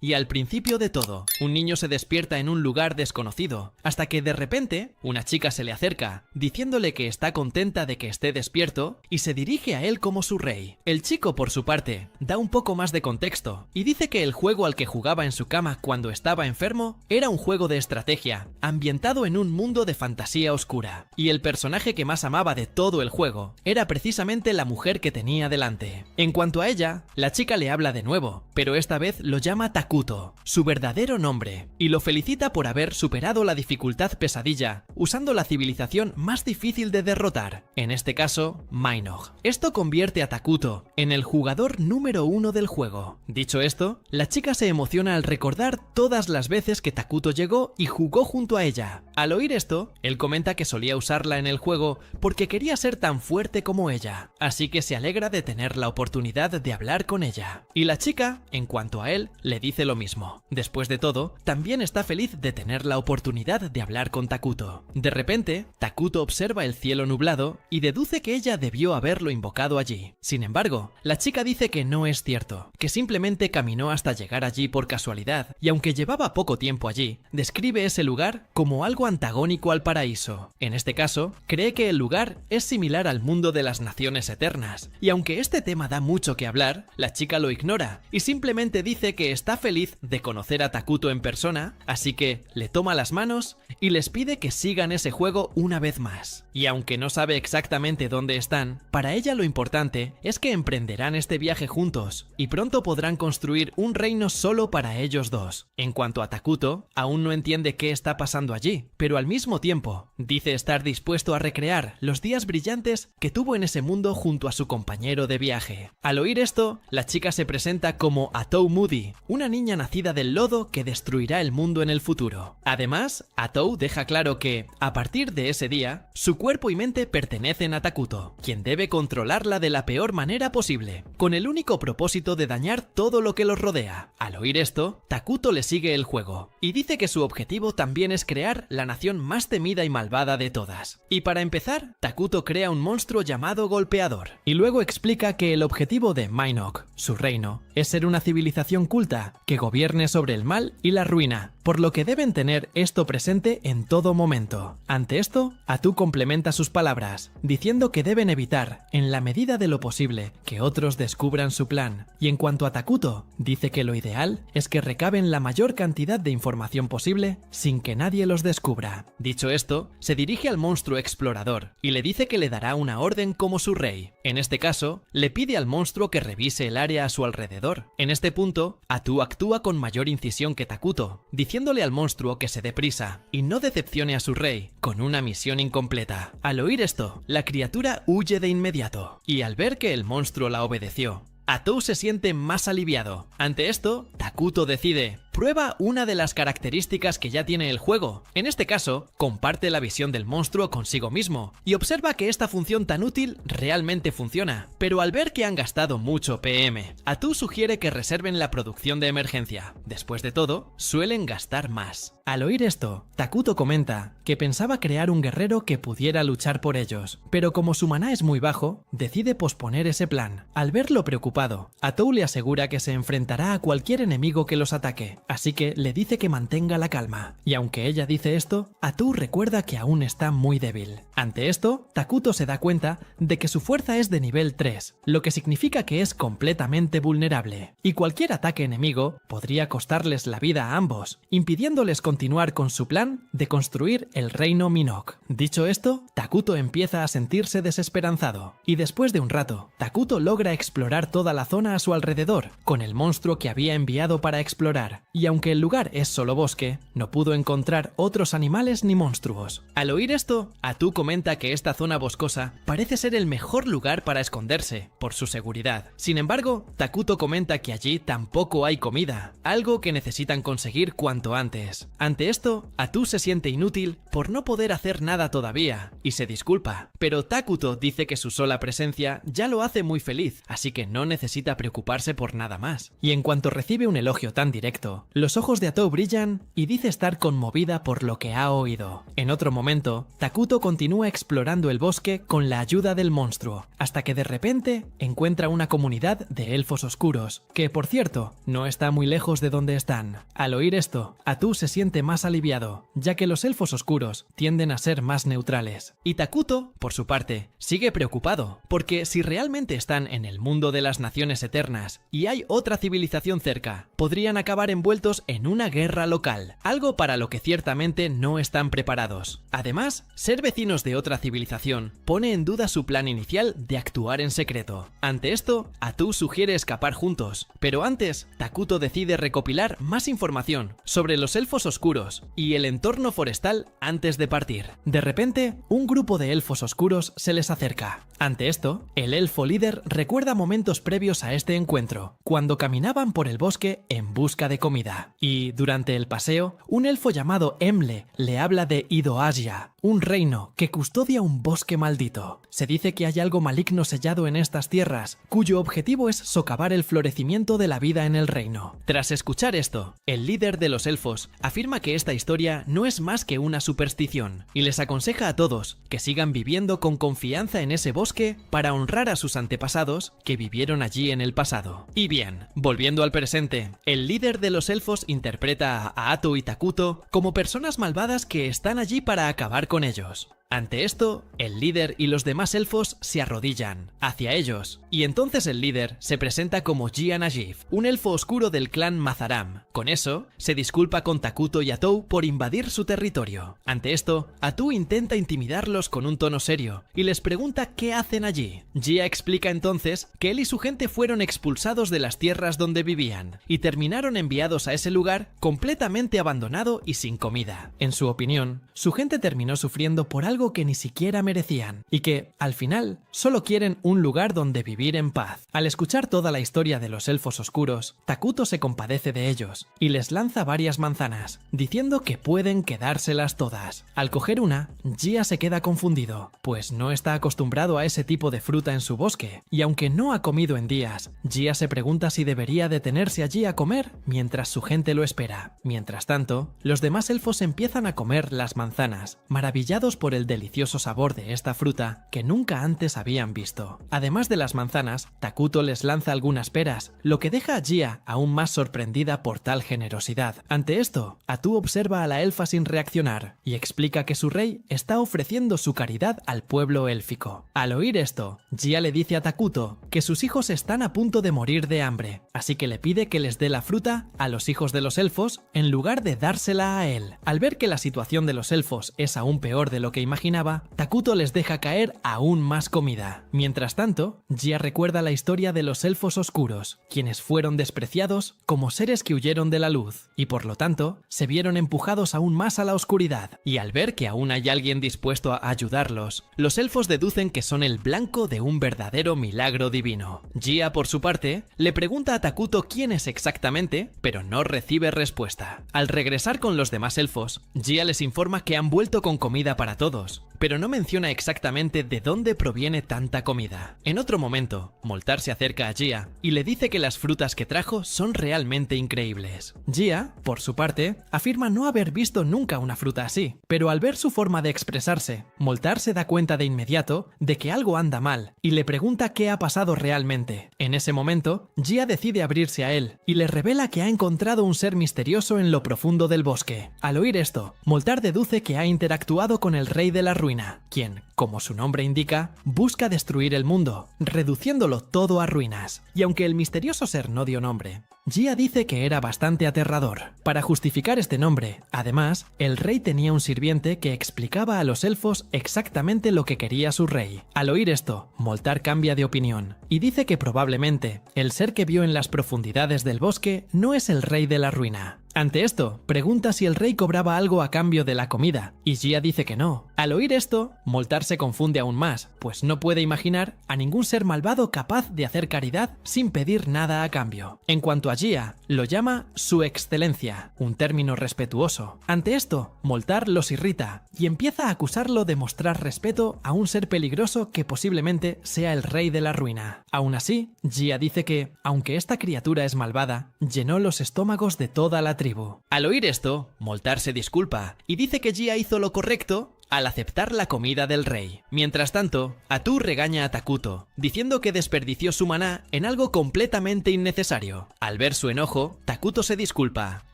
Y al principio de todo, un niño se despierta en un lugar desconocido, hasta que de repente una chica se le acerca, diciéndole que está contenta de que esté despierto y se dirige a él como su rey. El chico, por su parte, da un poco más de contexto y dice que el juego al que jugaba en su cama cuando estaba enfermo era un juego de estrategia, ambientado en un mundo de fantasía oscura, y el personaje que más amaba de todo el juego era precisamente la mujer que tenía delante. En cuanto a ella, la chica le habla de nuevo, pero esta vez lo llama Takuto, su verdadero nombre, y lo felicita por haber superado la dificultad pesadilla, usando la civilización más difícil de derrotar, en este caso, Mynog. Esto convierte a Takuto en el jugador número 1 del juego. Dicho esto, la chica se emociona al recordar todas las veces que Takuto llegó y jugó junto a ella. Al oír esto, él comenta que solía usarla en el juego porque quería ser tan fuerte como ella, así que se alegra de tener la oportunidad de hablar con ella. Y la chica, en cuanto a él, le dice lo mismo. Después de todo, también está feliz de tener la oportunidad de hablar con Takuto. De repente, Takuto observa el cielo nublado y deduce que ella debió haberlo invocado allí. Sin embargo, la chica dice que no es cierto, que simplemente caminó hasta llegar allí por casualidad, y aunque llevaba poco tiempo allí, describe ese lugar como algo antagónico al paraíso. En este caso, cree que el lugar es similar al mundo de las naciones eternas, y aunque este tema da mucho que hablar, la chica lo ignora y simplemente dice que está feliz de conocer a Takuto en persona, así que le toma las manos y les pide que sigan ese juego una vez más. Y aunque no sabe exactamente dónde están, para ella lo importante es que emprenderán este viaje juntos y pronto podrán construir un reino solo para ellos dos. En cuanto a Takuto, aún no entiende qué está pasando allí, pero al mismo tiempo dice estar dispuesto a recrear los días brillantes que tuvo en ese mundo junto a su compañero de viaje. Al oír esto, la chica se presenta como Atou Moody, una niña nacida del lodo que destruirá el mundo en el futuro. Además, Atou deja claro que, a partir de ese día, su cuerpo y mente pertenecen a Takuto, quien debe controlarla de la peor manera posible, con el único propósito de dañar todo lo que los rodea. Al oír esto, Takuto le sigue el juego, y dice que su objetivo también es crear la nación más temida y malvada de todas. Y para empezar, Takuto crea un monstruo llamado Golpeador, y luego explica que el objetivo de Mynog, su reino, es ser una civilización culta que gobierne sobre el mal y la ruina, por lo que deben tener esto presente en todo momento. Ante esto, Atou complementa sus palabras, diciendo que deben evitar, en la medida de lo posible, que otros descubran su plan. Y en cuanto a Takuto, dice que lo ideal es que recaben la mayor cantidad de información posible sin que nadie los descubra. Dicho esto, se dirige al monstruo explorador y le dice que le dará una orden como su rey. En este caso, le pide al monstruo que revise el área a su alrededor. En este punto, Atou actúa con mayor incisión que Takuto, diciéndole al monstruo que se dé prisa y no decepcione a su rey con una misión incompleta. Al oír esto, la criatura huye de inmediato, y al ver que el monstruo la obedeció, Atou se siente más aliviado. Ante esto, Takuto decide: prueba una de las características que ya tiene el juego. En este caso, comparte la visión del monstruo consigo mismo y observa que esta función tan útil realmente funciona. Pero al ver que han gastado mucho PM, Atou sugiere que reserven la producción de emergencia. Después de todo, suelen gastar más. Al oír esto, Takuto comenta que pensaba crear un guerrero que pudiera luchar por ellos, pero como su maná es muy bajo, decide posponer ese plan. Al verlo preocupado, Atou le asegura que se enfrentará a cualquier enemigo que los ataque, así que le dice que mantenga la calma. Y aunque ella dice esto, Atou recuerda que aún está muy débil. Ante esto, Takuto se da cuenta de que su fuerza es de nivel 3, lo que significa que es completamente vulnerable, y cualquier ataque enemigo podría costarles la vida a ambos, impidiéndoles continuar con su plan de construir el reino Mynog. Dicho esto, Takuto empieza a sentirse desesperanzado, y después de un rato, Takuto logra explorar toda la zona a su alrededor, con el monstruo que había enviado para explorar, y aunque el lugar es solo bosque, no pudo encontrar otros animales ni monstruos. Al oír esto, Atou comenta que esta zona boscosa parece ser el mejor lugar para esconderse, por su seguridad. Sin embargo, Takuto comenta que allí tampoco hay comida, algo que necesitan conseguir cuanto antes. Ante esto, Atou se siente inútil por no poder hacer nada todavía, y se disculpa, pero Takuto dice que su sola presencia ya lo hace muy feliz, así que no necesita preocuparse por nada más. Y en cuanto recibe un elogio tan directo, los ojos de Atou brillan y dice estar conmovida por lo que ha oído. En otro momento, Takuto continúa explorando el bosque con la ayuda del monstruo, hasta que de repente encuentra una comunidad de elfos oscuros, que por cierto, no está muy lejos de donde están. Al oír esto, Atou se siente más aliviado, ya que los elfos oscuros tienden a ser más neutrales. Y Takuto, por su parte, sigue preocupado, porque si realmente están en el mundo de las naciones eternas y hay otra civilización cerca, podrían acabar envueltos en una guerra local, algo para lo que ciertamente no están preparados. Además, ser vecinos de otra civilización pone en duda su plan inicial de actuar en secreto. Ante esto, Atou sugiere escapar juntos, pero antes, Takuto decide recopilar más información sobre los elfos oscuros y el entorno forestal antes de partir. De repente, un grupo de elfos oscuros se les acerca. Ante esto, el elfo líder recuerda momentos previos a este encuentro, cuando caminaban por el bosque en busca de comida. Y durante el paseo, un elfo llamado Emle le habla de Idoasia, un reino que custodia un bosque maldito. Se dice que hay algo maligno sellado en estas tierras, cuyo objetivo es socavar el florecimiento de la vida en el reino. Tras escuchar esto, el líder de los elfos afirma que esta historia no es más que una superstición, y les aconseja a todos que sigan viviendo con confianza en ese bosque para honrar a sus antepasados que vivieron allí en el pasado. Y bien, volviendo al presente, el líder de los elfos interpreta a Atou y Takuto como personas malvadas que están allí para acabar con ellos. Ante esto, el líder y los demás elfos se arrodillan hacia ellos, y entonces el líder se presenta como Jia Najif, un elfo oscuro del clan Mazaram. Con eso, se disculpa con Takuto y Atou por invadir su territorio. Ante esto, Atou intenta intimidarlos con un tono serio y les pregunta qué hacen allí. Jia explica entonces que él y su gente fueron expulsados de las tierras donde vivían y terminaron enviados a ese lugar completamente abandonado y sin comida. En su opinión, su gente terminó sufriendo por algo que ni siquiera merecían y que, al final, solo quieren un lugar donde vivir en paz. Al escuchar toda la historia de los elfos oscuros, Takuto se compadece de ellos y les lanza varias manzanas, diciendo que pueden quedárselas todas. Al coger una, Jia se queda confundido, pues no está acostumbrado a ese tipo de fruta en su bosque, y aunque no ha comido en días, Jia se pregunta si debería detenerse allí a comer mientras su gente lo espera. Mientras tanto, los demás elfos empiezan a comer las manzanas, maravillados por el delicioso sabor de esta fruta que nunca antes habían visto. Además de las manzanas, Takuto les lanza algunas peras, lo que deja a Jia aún más sorprendida por tal generosidad. Ante esto, Atou observa a la elfa sin reaccionar y explica que su rey está ofreciendo su caridad al pueblo élfico. Al oír esto, Jia le dice a Takuto que sus hijos están a punto de morir de hambre, así que le pide que les dé la fruta a los hijos de los elfos en lugar de dársela a él. Al ver que la situación de los elfos es aún peor de lo que imaginaba, Takuto les deja caer aún más comida. Mientras tanto, Jia recuerda la historia de los elfos oscuros, quienes fueron despreciados como seres que huyeron de la luz, y por lo tanto, se vieron empujados aún más a la oscuridad. Y al ver que aún hay alguien dispuesto a ayudarlos, los elfos deducen que son el blanco de un verdadero milagro divino. Jia, por su parte, le pregunta a Takuto quién es exactamente, pero no recibe respuesta. Al regresar con los demás elfos, Jia les informa que han vuelto con comida para todos, pero no menciona exactamente de dónde proviene tanta comida. En otro momento, Moltar se acerca a Jia y le dice que las frutas que trajo son realmente increíbles. Jia, por su parte, afirma no haber visto nunca una fruta así, pero al ver su forma de expresarse, Moltar se da cuenta de inmediato de que algo anda mal y le pregunta qué ha pasado realmente. En ese momento, Jia decide abrirse a él y le revela que ha encontrado un ser misterioso en lo profundo del bosque. Al oír esto, Moltar deduce que ha interactuado con el rey de la ruina, quien, como su nombre indica, busca destruir el mundo, reduciéndolo todo a ruinas. Y aunque el misterioso ser no dio nombre, Jia dice que era bastante aterrador. Para justificar este nombre, además, el rey tenía un sirviente que explicaba a los elfos exactamente lo que quería su rey. Al oír esto, Moltar cambia de opinión y dice que probablemente el ser que vio en las profundidades del bosque no es el rey de la ruina, Ante esto, pregunta si el rey cobraba algo a cambio de la comida, y Gia dice que no. Al oír esto, Moltar se confunde aún más, pues no puede imaginar a ningún ser malvado capaz de hacer caridad sin pedir nada a cambio. En cuanto a Gia, lo llama Su Excelencia, un término respetuoso. Ante esto, Moltar los irrita y empieza a acusarlo de mostrar respeto a un ser peligroso que posiblemente sea el rey de la ruina. Aún así, Gia dice que, aunque esta criatura es malvada, llenó los estómagos de toda la tribu. Al oír esto, Moltar se disculpa y dice que Gia hizo lo correcto al aceptar la comida del rey. Mientras tanto, Atu regaña a Takuto, diciendo que desperdició su maná en algo completamente innecesario. Al ver su enojo, Takuto se disculpa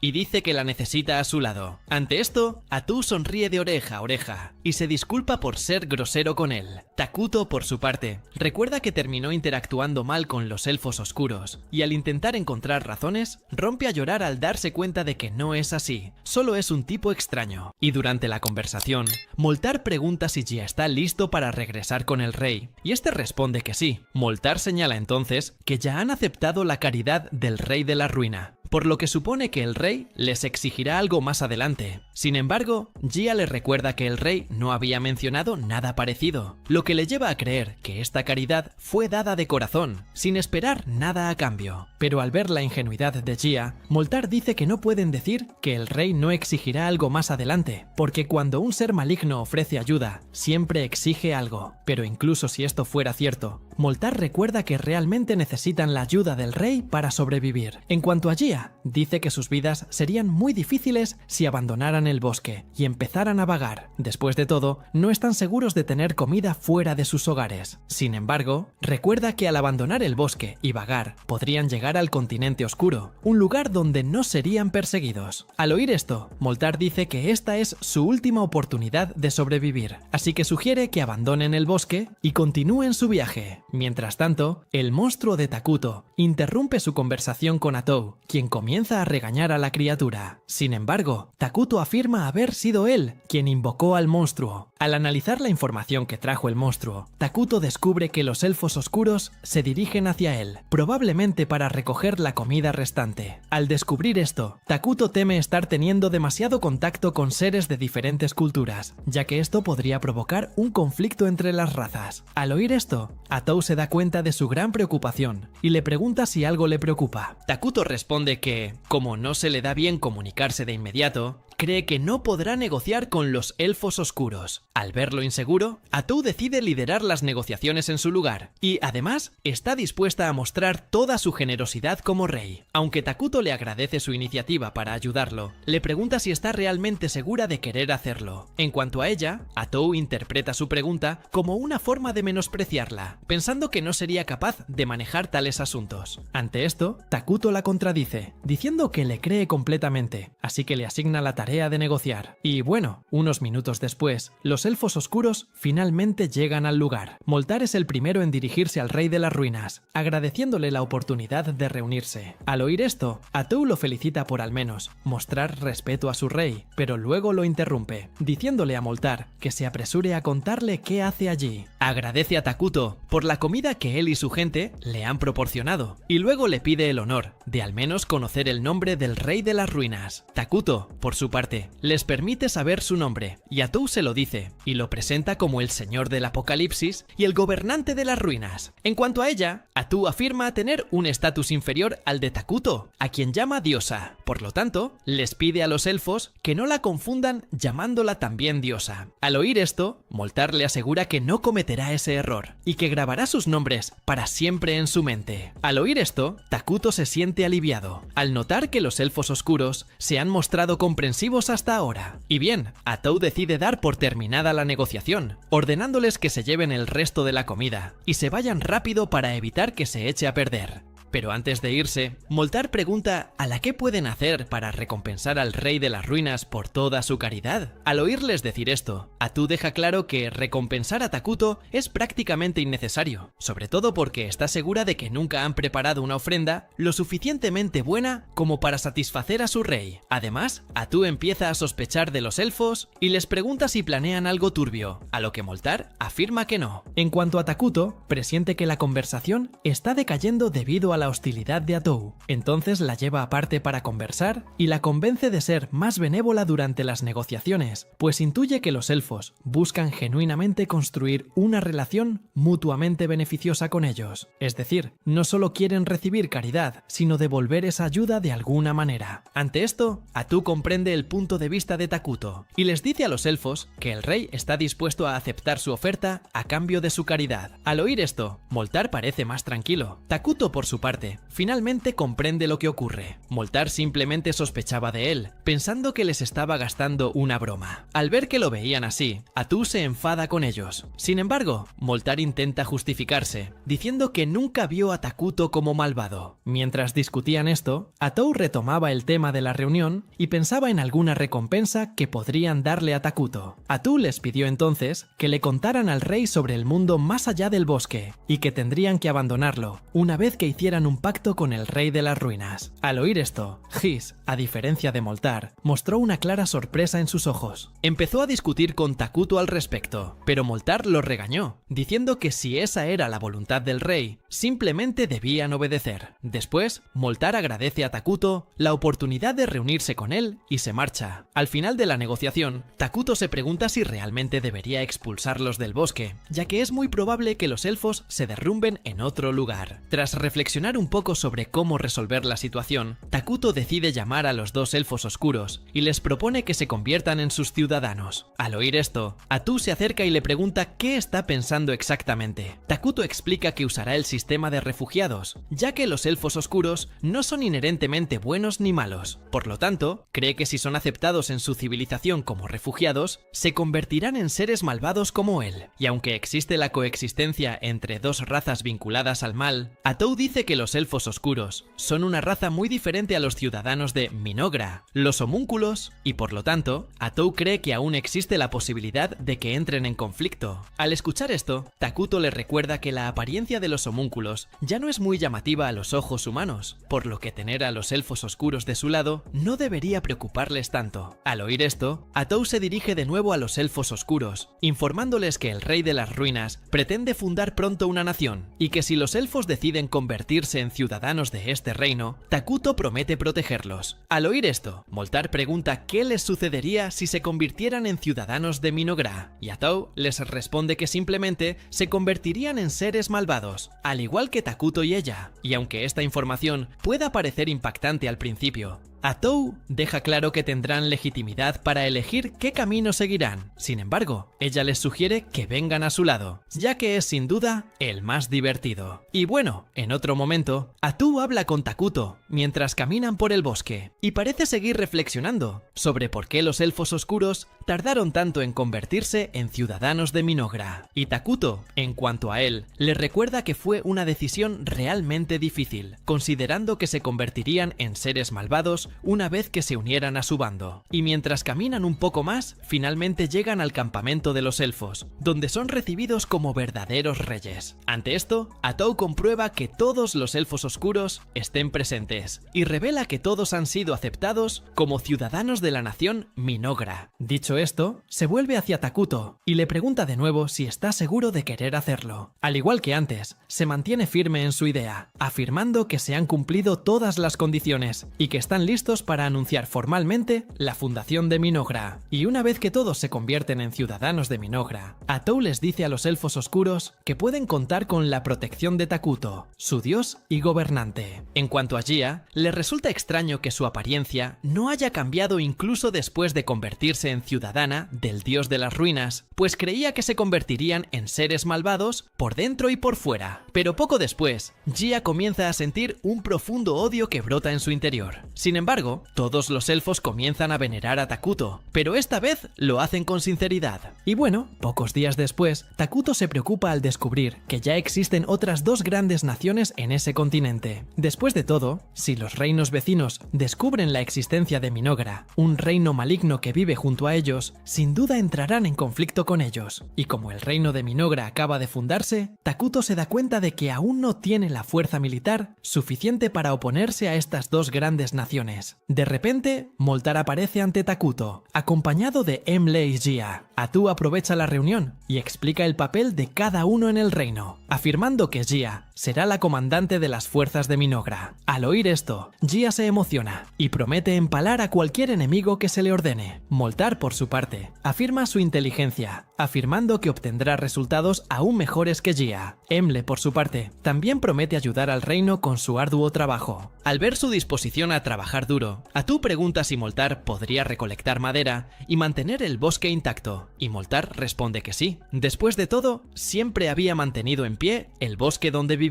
y dice que la necesita a su lado. Ante esto, Atu sonríe de oreja a oreja y se disculpa por ser grosero con él. Takuto, por su parte, recuerda que terminó interactuando mal con los elfos oscuros y al intentar encontrar razones, rompe a llorar al darse cuenta de que no es así, solo es un tipo extraño. Y durante la conversación, Moltar pregunta si Gia está listo para regresar con el rey, y este responde que sí. Moltar señala entonces que ya han aceptado la caridad del rey de la ruina, por lo que supone que el rey les exigirá algo más adelante. Sin embargo, Gia le recuerda que el rey no había mencionado nada parecido, lo que le lleva a creer que esta caridad fue dada de corazón, sin esperar nada a cambio. Pero al ver la ingenuidad de Gia, Moltar dice que no pueden decir que el rey no exigirá algo más adelante, porque cuando un ser maligno ofrece ayuda, siempre exige algo. Pero incluso si esto fuera cierto, Moltar recuerda que realmente necesitan la ayuda del rey para sobrevivir. En cuanto a Gia, dice que sus vidas serían muy difíciles si abandonaran el bosque y empezaran a vagar. Después de todo, no están seguros de tener comida fuera de sus hogares. Sin embargo, recuerda que al abandonar el bosque y vagar, podrían llegar al continente oscuro, un lugar donde no serían perseguidos. Al oír esto, Moltar dice que esta es su última oportunidad de sobrevivir, así que sugiere que abandonen el bosque y continúen su viaje. Mientras tanto, el monstruo de Takuto interrumpe su conversación con Atou, quien comienza a regañar a la criatura. Sin embargo, Takuto afirma haber sido él quien invocó al monstruo. Al analizar la información que trajo el monstruo, Takuto descubre que los elfos oscuros se dirigen hacia él, probablemente para recoger la comida restante. Al descubrir esto, Takuto teme estar teniendo demasiado contacto con seres de diferentes culturas, ya que esto podría provocar un conflicto entre las razas. Al oír esto, Atou se da cuenta de su gran preocupación y le pregunta si algo le preocupa. Takuto responde que, como no se le da bien comunicarse de inmediato, cree que no podrá negociar con los elfos oscuros. Al verlo inseguro, Atou decide liderar las negociaciones en su lugar y, además, está dispuesta a mostrar toda su generosidad como rey. Aunque Takuto le agradece su iniciativa para ayudarlo, le pregunta si está realmente segura de querer hacerlo. En cuanto a ella, Atou interpreta su pregunta como una forma de menospreciarla, pensando que no sería capaz de manejar tales asuntos. Ante esto, Takuto la contradice, diciendo que le cree completamente, así que le asigna la tarea de negociar. Y bueno, unos minutos después, los elfos oscuros finalmente llegan al lugar. Moltar es el primero en dirigirse al rey de las ruinas, agradeciéndole la oportunidad de reunirse. Al oír esto, Atou lo felicita por al menos mostrar respeto a su rey, pero luego lo interrumpe, diciéndole a Moltar que se apresure a contarle qué hace allí. Agradece a Takuto por la comida que él y su gente le han proporcionado, y luego le pide el honor de al menos conocer el nombre del rey de las ruinas. Takuto, por su parte, les permite saber su nombre, y Atou se lo dice, y lo presenta como el señor del apocalipsis y el gobernante de las ruinas. En cuanto a ella, Atou afirma tener un estatus inferior al de Takuto, a quien llama diosa. Por lo tanto, les pide a los elfos que no la confundan llamándola también diosa. Al oír esto, Moltar le asegura que no cometerá ese error, y que grabará sus nombres para siempre en su mente. Al oír esto, Takuto se siente aliviado, al notar que los elfos oscuros se han mostrado comprensivos hasta ahora. Y bien, Atou decide dar por terminada la negociación, ordenándoles que se lleven el resto de la comida, y se vayan rápido para evitar que se eche a perder. Pero antes de irse, Moltar pregunta a la qué pueden hacer para recompensar al rey de las ruinas por toda su caridad. Al oírles decir esto, Atou deja claro que recompensar a Takuto es prácticamente innecesario, sobre todo porque está segura de que nunca han preparado una ofrenda lo suficientemente buena como para satisfacer a su rey. Además, Atou empieza a sospechar de los elfos y les pregunta si planean algo turbio, a lo que Moltar afirma que no. En cuanto a Takuto, presiente que la conversación está decayendo debido a la hostilidad de Atou. Entonces la lleva aparte para conversar y la convence de ser más benévola durante las negociaciones, pues intuye que los elfos buscan genuinamente construir una relación mutuamente beneficiosa con ellos. Es decir, no solo quieren recibir caridad, sino devolver esa ayuda de alguna manera. Ante esto, Atou comprende el punto de vista de Takuto y les dice a los elfos que el rey está dispuesto a aceptar su oferta a cambio de su caridad. Al oír esto, Moltar parece más tranquilo. Takuto, por su parte, finalmente comprende lo que ocurre. Moltar simplemente sospechaba de él, pensando que les estaba gastando una broma. Al ver que lo veían así, Atou se enfada con ellos. Sin embargo, Moltar intenta justificarse, diciendo que nunca vio a Takuto como malvado. Mientras discutían esto, Atou retomaba el tema de la reunión y pensaba en alguna recompensa que podrían darle a Takuto. Atou les pidió entonces que le contaran al rey sobre el mundo más allá del bosque y que tendrían que abandonarlo una vez que hicieran un pacto con el rey de las ruinas. Al oír esto, Hiss, a diferencia de Moltar, mostró una clara sorpresa en sus ojos. Empezó a discutir con Takuto al respecto, pero Moltar lo regañó, diciendo que si esa era la voluntad del rey, simplemente debían obedecer. Después, Moltar agradece a Takuto la oportunidad de reunirse con él y se marcha. Al final de la negociación, Takuto se pregunta si realmente debería expulsarlos del bosque, ya que es muy probable que los elfos se derrumben en otro lugar. Tras reflexionar un poco sobre cómo resolver la situación, Takuto decide llamar a los dos elfos oscuros y les propone que se conviertan en sus ciudadanos. Al oír esto, Atou se acerca y le pregunta qué está pensando exactamente. Takuto explica que usará el sistema de refugiados, ya que los elfos oscuros no son inherentemente buenos ni malos. Por lo tanto, cree que si son aceptados en su civilización como refugiados, se convertirán en seres malvados como él. Y aunque existe la coexistencia entre dos razas vinculadas al mal, Atou dice que los elfos oscuros son una raza muy diferente a los ciudadanos de Minogra, los homúnculos, y por lo tanto, Atou cree que aún existe la posibilidad de que entren en conflicto. Al escuchar esto, Takuto le recuerda que la apariencia de los homúnculos ya no es muy llamativa a los ojos humanos, por lo que tener a los elfos oscuros de su lado no debería preocuparles tanto. Al oír esto, Atou se dirige de nuevo a los elfos oscuros, informándoles que el rey de las ruinas pretende fundar pronto una nación, y que si los elfos deciden convertirse en ciudadanos de este reino, Takuto promete protegerlos. Al oír esto, Moltar pregunta qué les sucedería si se convirtieran en ciudadanos de Minogra, y Atou les responde que simplemente se convertirían en seres malvados, al igual que Takuto y ella. Y aunque esta información pueda parecer impactante al principio, Atou deja claro que tendrán legitimidad para elegir qué camino seguirán. Sin embargo, ella les sugiere que vengan a su lado, ya que es sin duda el más divertido. Y bueno, en otro momento, Atou habla con Takuto mientras caminan por el bosque y parece seguir reflexionando sobre por qué los elfos oscuros tardaron tanto en convertirse en ciudadanos de Minogra. Y Takuto, en cuanto a él, le recuerda que fue una decisión realmente difícil, considerando que se convertirían en seres malvados una vez que se unieran a su bando. Y mientras caminan un poco más, finalmente llegan al campamento de los elfos, donde son recibidos como verdaderos reyes. Ante esto, Atou comprueba que todos los elfos oscuros estén presentes, y revela que todos han sido aceptados como ciudadanos de la nación Minogra. Dicho esto, se vuelve hacia Takuto y le pregunta de nuevo si está seguro de querer hacerlo. Al igual que antes, se mantiene firme en su idea, afirmando que se han cumplido todas las condiciones y que están listos para anunciar formalmente la fundación de Minogra. Y una vez que todos se convierten en ciudadanos de Minogra, Atou les dice a los elfos oscuros que pueden contar con la protección de Takuto, su dios y gobernante. En cuanto a Jia, le resulta extraño que su apariencia no haya cambiado incluso después de convertirse en ciudadana del dios de las ruinas, pues creía que se convertirían en seres malvados por dentro y por fuera. Pero poco después, Jia comienza a sentir un profundo odio que brota en su interior. Sin embargo, todos los elfos comienzan a venerar a Takuto, pero esta vez lo hacen con sinceridad. Y bueno, pocos días después, Takuto se preocupa al descubrir que ya existen otras dos grandes naciones en ese continente. Después de todo, si los reinos vecinos descubren la existencia de Minogra, un reino maligno que vive junto a ellos, sin duda entrarán en conflicto con ellos. Y como el reino de Minogra acaba de fundarse, Takuto se da cuenta de que aún no tiene la fuerza militar suficiente para oponerse a estas dos grandes naciones. De repente, Moltar aparece ante Takuto, acompañado de Emle y Jia. Atou aprovecha la reunión y explica el papel de cada uno en el reino, afirmando que Jia será la comandante de las fuerzas de Minogra. Al oír esto, Gia se emociona y promete empalar a cualquier enemigo que se le ordene. Moltar, por su parte, afirma su inteligencia, afirmando que obtendrá resultados aún mejores que Gia. Emle, por su parte, también promete ayudar al reino con su arduo trabajo. Al ver su disposición a trabajar duro, Atu pregunta si Moltar podría recolectar madera y mantener el bosque intacto, y Moltar responde que sí. Después de todo, siempre había mantenido en pie el bosque donde vivía.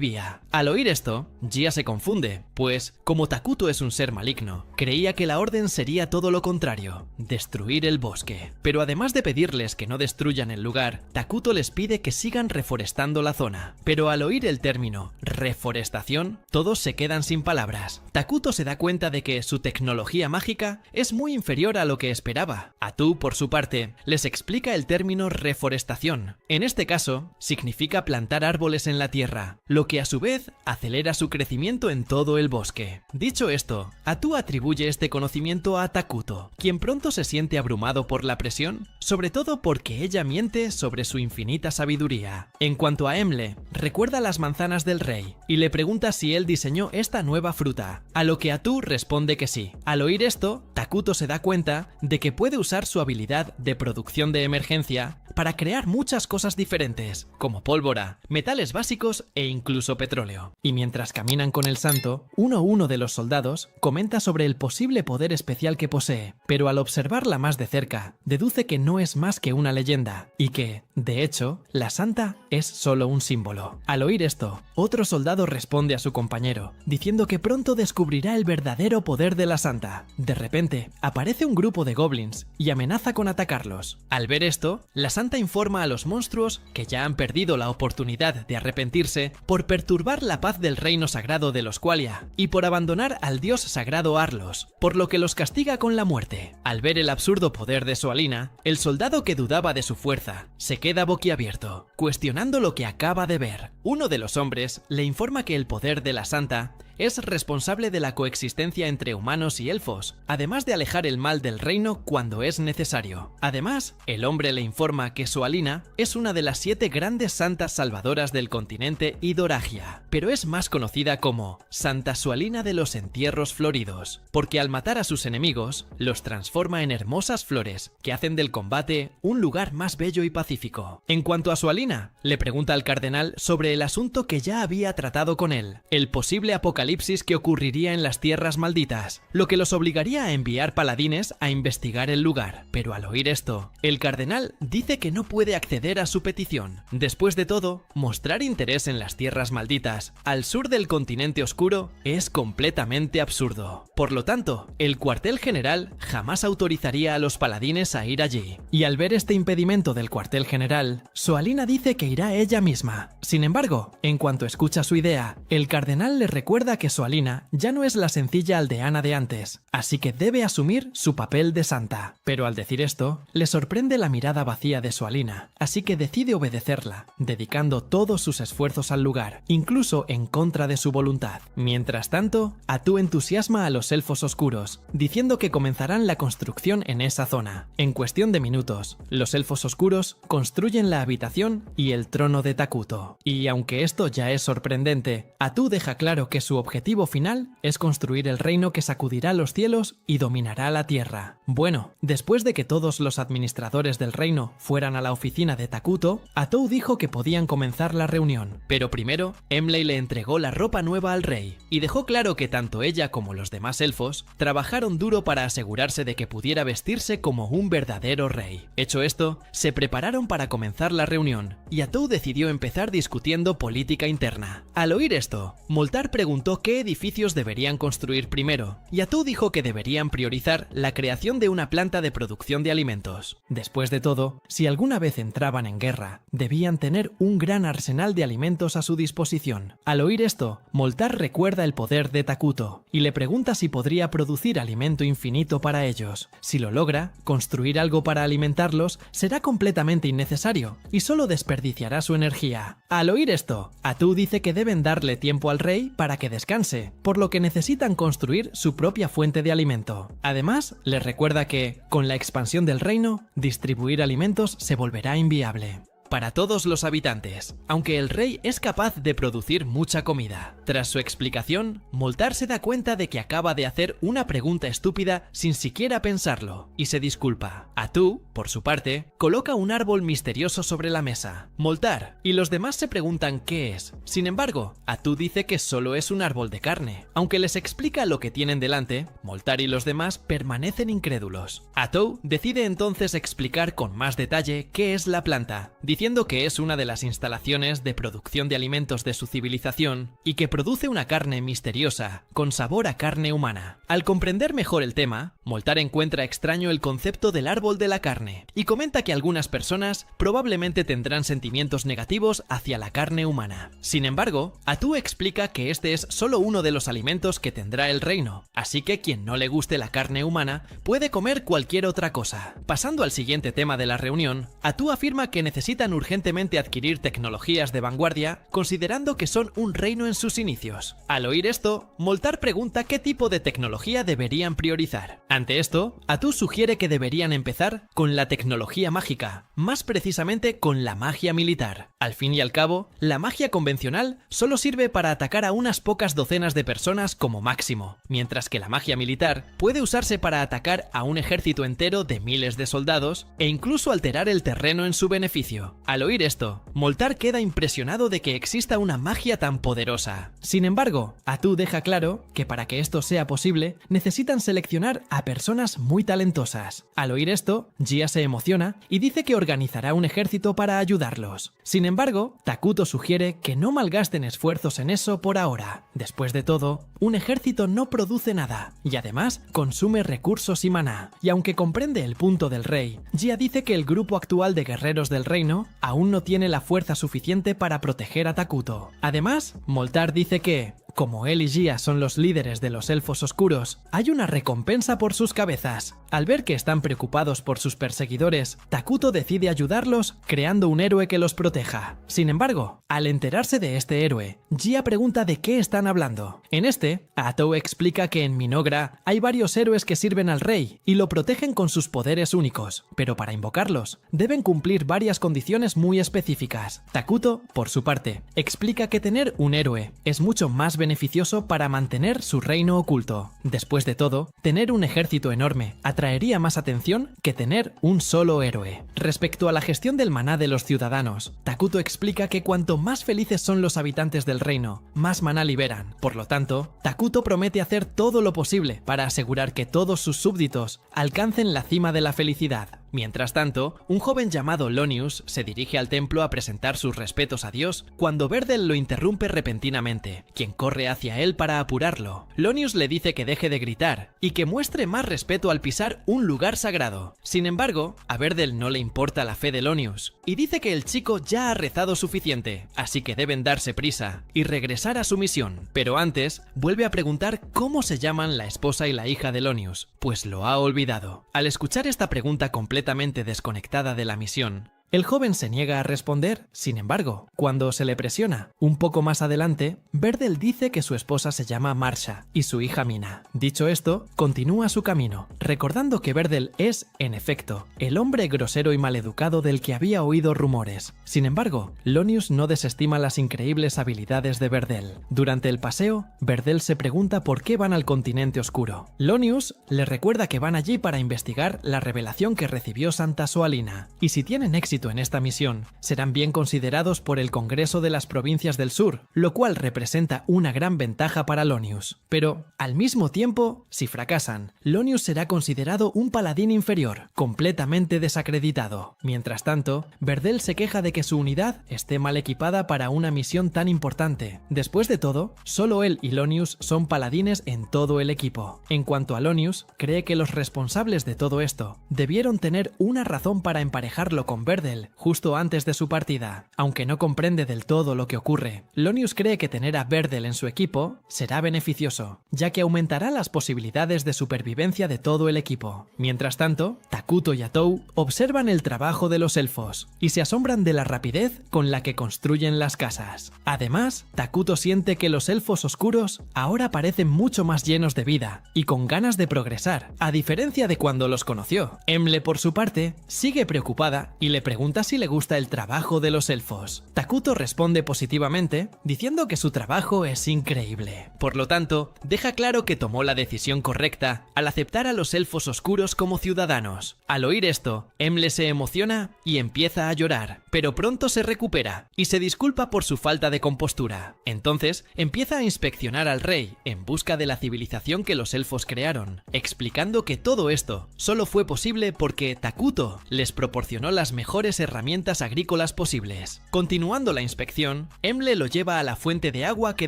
Al oír esto, Gia se confunde, pues, como Takuto es un ser maligno, creía que la orden sería todo lo contrario, destruir el bosque. Pero además de pedirles que no destruyan el lugar, Takuto les pide que sigan reforestando la zona. Pero al oír el término reforestación, todos se quedan sin palabras. Takuto se da cuenta de que su tecnología mágica es muy inferior a lo que esperaba. Atu, por su parte, les explica el término reforestación. En este caso, significa plantar árboles en la tierra, lo que a su vez acelera su crecimiento en todo el bosque. Dicho esto, Atu atribuye este conocimiento a Takuto, quien pronto se siente abrumado por la presión, sobre todo porque ella miente sobre su infinita sabiduría. En cuanto a Emle, recuerda las manzanas del rey y le pregunta si él diseñó esta nueva fruta, a lo que Atu responde que sí. Al oír esto, Takuto se da cuenta de que puede usar su habilidad de producción de emergencia para crear muchas cosas diferentes, como pólvora, metales básicos e incluso petróleo. Y mientras caminan con el santo, uno de los soldados comenta sobre el posible poder especial que posee, pero al observarla más de cerca, deduce que no es más que una leyenda, y que, de hecho, la santa es solo un símbolo. Al oír esto, otro soldado responde a su compañero, diciendo que pronto descubrirá el verdadero poder de la santa. De repente, aparece un grupo de goblins y amenaza con atacarlos. Al ver esto, la santa informa a los monstruos que ya han perdido la oportunidad de arrepentirse por perturbar la paz del reino sagrado de los Qualia y por abandonar al dios sagrado Arlos, por lo que los castiga con la muerte. Al ver el absurdo poder de Soalina, el soldado que dudaba de su fuerza se queda boquiabierto, cuestionando lo que acaba de ver. Uno de los hombres le informa que el poder de la santa es responsable de la coexistencia entre humanos y elfos, además de alejar el mal del reino cuando es necesario. Además, el hombre le informa que Soalina es una de las 7 grandes santas salvadoras del continente Idoragia, pero es más conocida como Santa Soalina de los Entierros Floridos, porque al matar a sus enemigos, los transforma en hermosas flores que hacen del combate un lugar más bello y pacífico. En cuanto a Soalina, le pregunta al cardenal sobre el asunto que ya había tratado con él, el posible apocalipsis que ocurriría en las tierras malditas, lo que los obligaría a enviar paladines a investigar el lugar. Pero al oír esto, el cardenal dice que no puede acceder a su petición. Después de todo, mostrar interés en las tierras malditas al sur del continente oscuro es completamente absurdo. Por lo tanto, el cuartel general jamás autorizaría a los paladines a ir allí. Y al ver este impedimento del cuartel general, Soalina dice que irá ella misma. Sin embargo, en cuanto escucha su idea, el cardenal le recuerda que Soalina ya no es la sencilla aldeana de antes, así que debe asumir su papel de santa. Pero al decir esto, le sorprende la mirada vacía de Soalina, así que decide obedecerla, dedicando todos sus esfuerzos al lugar, incluso en contra de su voluntad. Mientras tanto, Atu entusiasma a los elfos oscuros, diciendo que comenzarán la construcción en esa zona. En cuestión de minutos, los elfos oscuros construyen la habitación y el trono de Takuto. Y aunque esto ya es sorprendente, Atu deja claro que su objetivo final es construir el reino que sacudirá los cielos y dominará la tierra. Bueno, después de que todos los administradores del reino fueran a la oficina de Takuto, Atou dijo que podían comenzar la reunión. Pero primero, Emley le entregó la ropa nueva al rey y dejó claro que tanto ella como los demás elfos trabajaron duro para asegurarse de que pudiera vestirse como un verdadero rey. Hecho esto, se prepararon para comenzar la reunión y Atou decidió empezar discutiendo política interna. Al oír esto, Moltar preguntó qué edificios deberían construir primero, y Atou dijo que deberían priorizar la creación de una planta de producción de alimentos. Después de todo, si alguna vez entraban en guerra, debían tener un gran arsenal de alimentos a su disposición. Al oír esto, Moltar recuerda el poder de Takuto, y le pregunta si podría producir alimento infinito para ellos. Si lo logra, construir algo para alimentarlos será completamente innecesario, y solo desperdiciará su energía. Al oír esto, Atou dice que deben darle tiempo al rey para que descanse, por lo que necesitan construir su propia fuente de alimento. Además, les recuerda que, con la expansión del reino, distribuir alimentos se volverá inviable. para todos los habitantes, aunque el rey es capaz de producir mucha comida. Tras su explicación, Moltar se da cuenta de que acaba de hacer una pregunta estúpida sin siquiera pensarlo, y se disculpa. Atu, por su parte, coloca un árbol misterioso sobre la mesa. Moltar y los demás se preguntan qué es. Sin embargo, Atu dice que solo es un árbol de carne. Aunque les explica lo que tienen delante, Moltar y los demás permanecen incrédulos. Atu decide entonces explicar con más detalle qué es la planta, diciendo que es una de las instalaciones de producción de alimentos de su civilización y que produce una carne misteriosa, con sabor a carne humana. Al comprender mejor el tema, Moltar encuentra extraño el concepto del árbol de la carne y comenta que algunas personas probablemente tendrán sentimientos negativos hacia la carne humana. Sin embargo, Atu explica que este es solo uno de los alimentos que tendrá el reino, así que quien no le guste la carne humana puede comer cualquier otra cosa. Pasando al siguiente tema de la reunión, Atu afirma que necesitan urgentemente adquirir tecnologías de vanguardia, considerando que son un reino en sus inicios. Al oír esto, Moltar pregunta qué tipo de tecnología deberían priorizar. Ante esto, Atu sugiere que deberían empezar con la tecnología mágica, más precisamente con la magia militar. Al fin y al cabo, la magia convencional solo sirve para atacar a unas pocas docenas de personas como máximo, mientras que la magia militar puede usarse para atacar a un ejército entero de miles de soldados e incluso alterar el terreno en su beneficio. Al oír esto, Moltar queda impresionado de que exista una magia tan poderosa. Sin embargo, Atu deja claro que para que esto sea posible, necesitan seleccionar a personas muy talentosas. Al oír esto, Gia se emociona y dice que organizará un ejército para ayudarlos. Sin embargo, Takuto sugiere que no malgasten esfuerzos en eso por ahora. Después de todo, un ejército no produce nada y además consume recursos y maná. Y aunque comprende el punto del rey, Gia dice que el grupo actual de guerreros del reino aún no tiene la fuerza suficiente para proteger a Takuto. Además, Moltar dice que, como él y Gia son los líderes de los elfos oscuros, hay una recompensa por sus cabezas. Al ver que están preocupados por sus perseguidores, Takuto decide ayudarlos creando un héroe que los proteja. Sin embargo, al enterarse de este héroe, Gia pregunta de qué están hablando. En este, Atu explica que en Minogra hay varios héroes que sirven al rey y lo protegen con sus poderes únicos, pero para invocarlos, deben cumplir varias condiciones muy específicas. Takuto, por su parte, explica que tener un héroe es mucho más beneficioso para mantener su reino oculto. Después de todo, tener un ejército enorme atraería más atención que tener un solo héroe. Respecto a la gestión del maná de los ciudadanos, Takuto explica que cuanto más felices son los habitantes del reino, más maná liberan. Por lo tanto, Takuto promete hacer todo lo posible para asegurar que todos sus súbditos alcancen la cima de la felicidad. Mientras tanto, un joven llamado Lonius se dirige al templo a presentar sus respetos a Dios cuando Verdel lo interrumpe repentinamente, quien corre hacia él para apurarlo. Lonius le dice que deje de gritar y que muestre más respeto al pisar un lugar sagrado. Sin embargo, a Verdel no le importa la fe de Lonius y dice que el chico ya ha rezado suficiente, así que deben darse prisa y regresar a su misión. Pero antes, vuelve a preguntar cómo se llaman la esposa y la hija de Lonius, pues lo ha olvidado. Al escuchar esta pregunta completamente desconectada de la misión, el joven se niega a responder. Sin embargo, cuando se le presiona un poco más adelante, Verdel dice que su esposa se llama Marsha y su hija Mina. Dicho esto, continúa su camino, recordando que Verdel es, en efecto, el hombre grosero y maleducado del que había oído rumores. Sin embargo, Lonius no desestima las increíbles habilidades de Verdel. Durante el paseo, Verdel se pregunta por qué van al continente oscuro. Lonius le recuerda que van allí para investigar la revelación que recibió Santa Soalina, y si tienen éxito en esta misión, serán bien considerados por el Congreso de las Provincias del Sur, lo cual representa una gran ventaja para Lonius. Pero, al mismo tiempo, si fracasan, Lonius será considerado un paladín inferior, completamente desacreditado. Mientras tanto, Verdel se queja de que su unidad esté mal equipada para una misión tan importante. Después de todo, solo él y Lonius son paladines en todo el equipo. En cuanto a Lonius, cree que los responsables de todo esto debieron tener una razón para emparejarlo con Verdel justo antes de su partida. Aunque no comprende del todo lo que ocurre, Lonius cree que tener a Verdel en su equipo será beneficioso, ya que aumentará las posibilidades de supervivencia de todo el equipo. Mientras tanto, Takuto y Atou observan el trabajo de los elfos y se asombran de la rapidez con la que construyen las casas. Además, Takuto siente que los elfos oscuros ahora parecen mucho más llenos de vida y con ganas de progresar, a diferencia de cuando los conoció. Emle, por su parte, sigue preocupada y le pregunta si le gusta el trabajo de los elfos. Takuto responde positivamente, diciendo que su trabajo es increíble. Por lo tanto, deja claro que tomó la decisión correcta al aceptar a los elfos oscuros como ciudadanos. Al oír esto, Emle se emociona y empieza a llorar, pero pronto se recupera y se disculpa por su falta de compostura. Entonces, empieza a inspeccionar al rey en busca de la civilización que los elfos crearon, explicando que todo esto solo fue posible porque Takuto les proporcionó las mejores herramientas agrícolas posibles. Continuando la inspección, Emle lo lleva a la fuente de agua que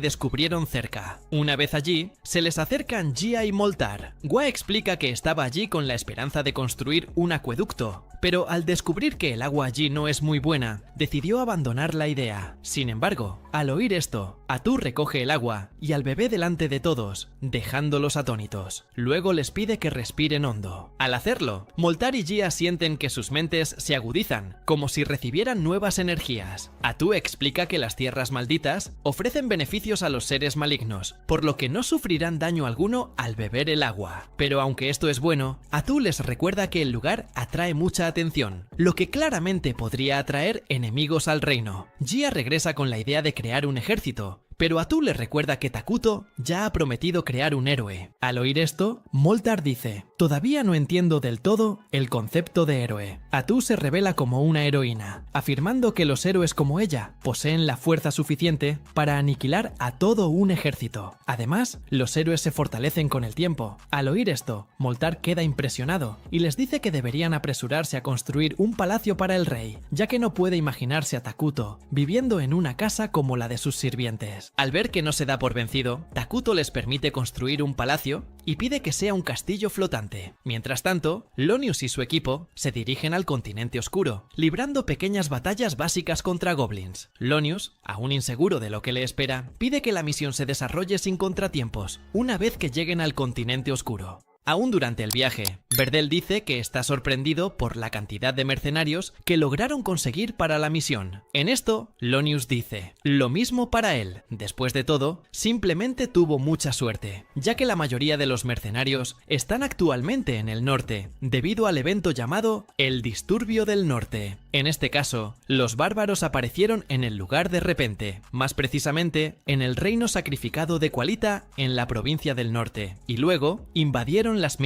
descubrieron cerca. Una vez allí, se les acercan Gia y Moltar. Gua explica que estaba allí con la esperanza de construir un acueducto, pero al descubrir que el agua allí no es muy buena, decidió abandonar la idea. Sin embargo, al oír esto, Atou recoge el agua y al bebé delante de todos, dejándolos atónitos. Luego les pide que respiren hondo. Al hacerlo, Moltar y Gia sienten que sus mentes se agudizan, como si recibieran nuevas energías. Atou explica que las tierras malditas ofrecen beneficios a los seres malignos, por lo que no sufrirán daño alguno al beber el agua. Pero aunque esto es bueno, Atou les recuerda que el lugar atrae mucha atención, lo que claramente podría atraer enemigos al reino. Gia regresa con la idea de crear un ejército, pero Atou le recuerda que Takuto ya ha prometido crear un héroe. Al oír esto, Moltar dice: "Todavía no entiendo del todo el concepto de héroe". Atou se revela como una heroína, afirmando que los héroes como ella poseen la fuerza suficiente para aniquilar a todo un ejército. Además, los héroes se fortalecen con el tiempo. Al oír esto, Moltar queda impresionado y les dice que deberían apresurarse a construir un palacio para el rey, ya que no puede imaginarse a Takuto viviendo en una casa como la de sus sirvientes. Al ver que no se da por vencido, Takuto les permite construir un palacio y pide que sea un castillo flotante. Mientras tanto, Lonius y su equipo se dirigen al continente oscuro, librando pequeñas batallas básicas contra goblins. Lonius, aún inseguro de lo que le espera, pide que la misión se desarrolle sin contratiempos, una vez que lleguen al continente oscuro. Aún durante el viaje, Verdel dice que está sorprendido por la cantidad de mercenarios que lograron conseguir para la misión. En esto, Lonius dice: lo mismo para él. Después de todo, simplemente tuvo mucha suerte, ya que la mayoría de los mercenarios están actualmente en el norte, debido al evento llamado el Disturbio del Norte. En este caso, los bárbaros aparecieron en el lugar de repente, más precisamente en el reino sacrificado de Qualita en la provincia del norte, y luego invadieron las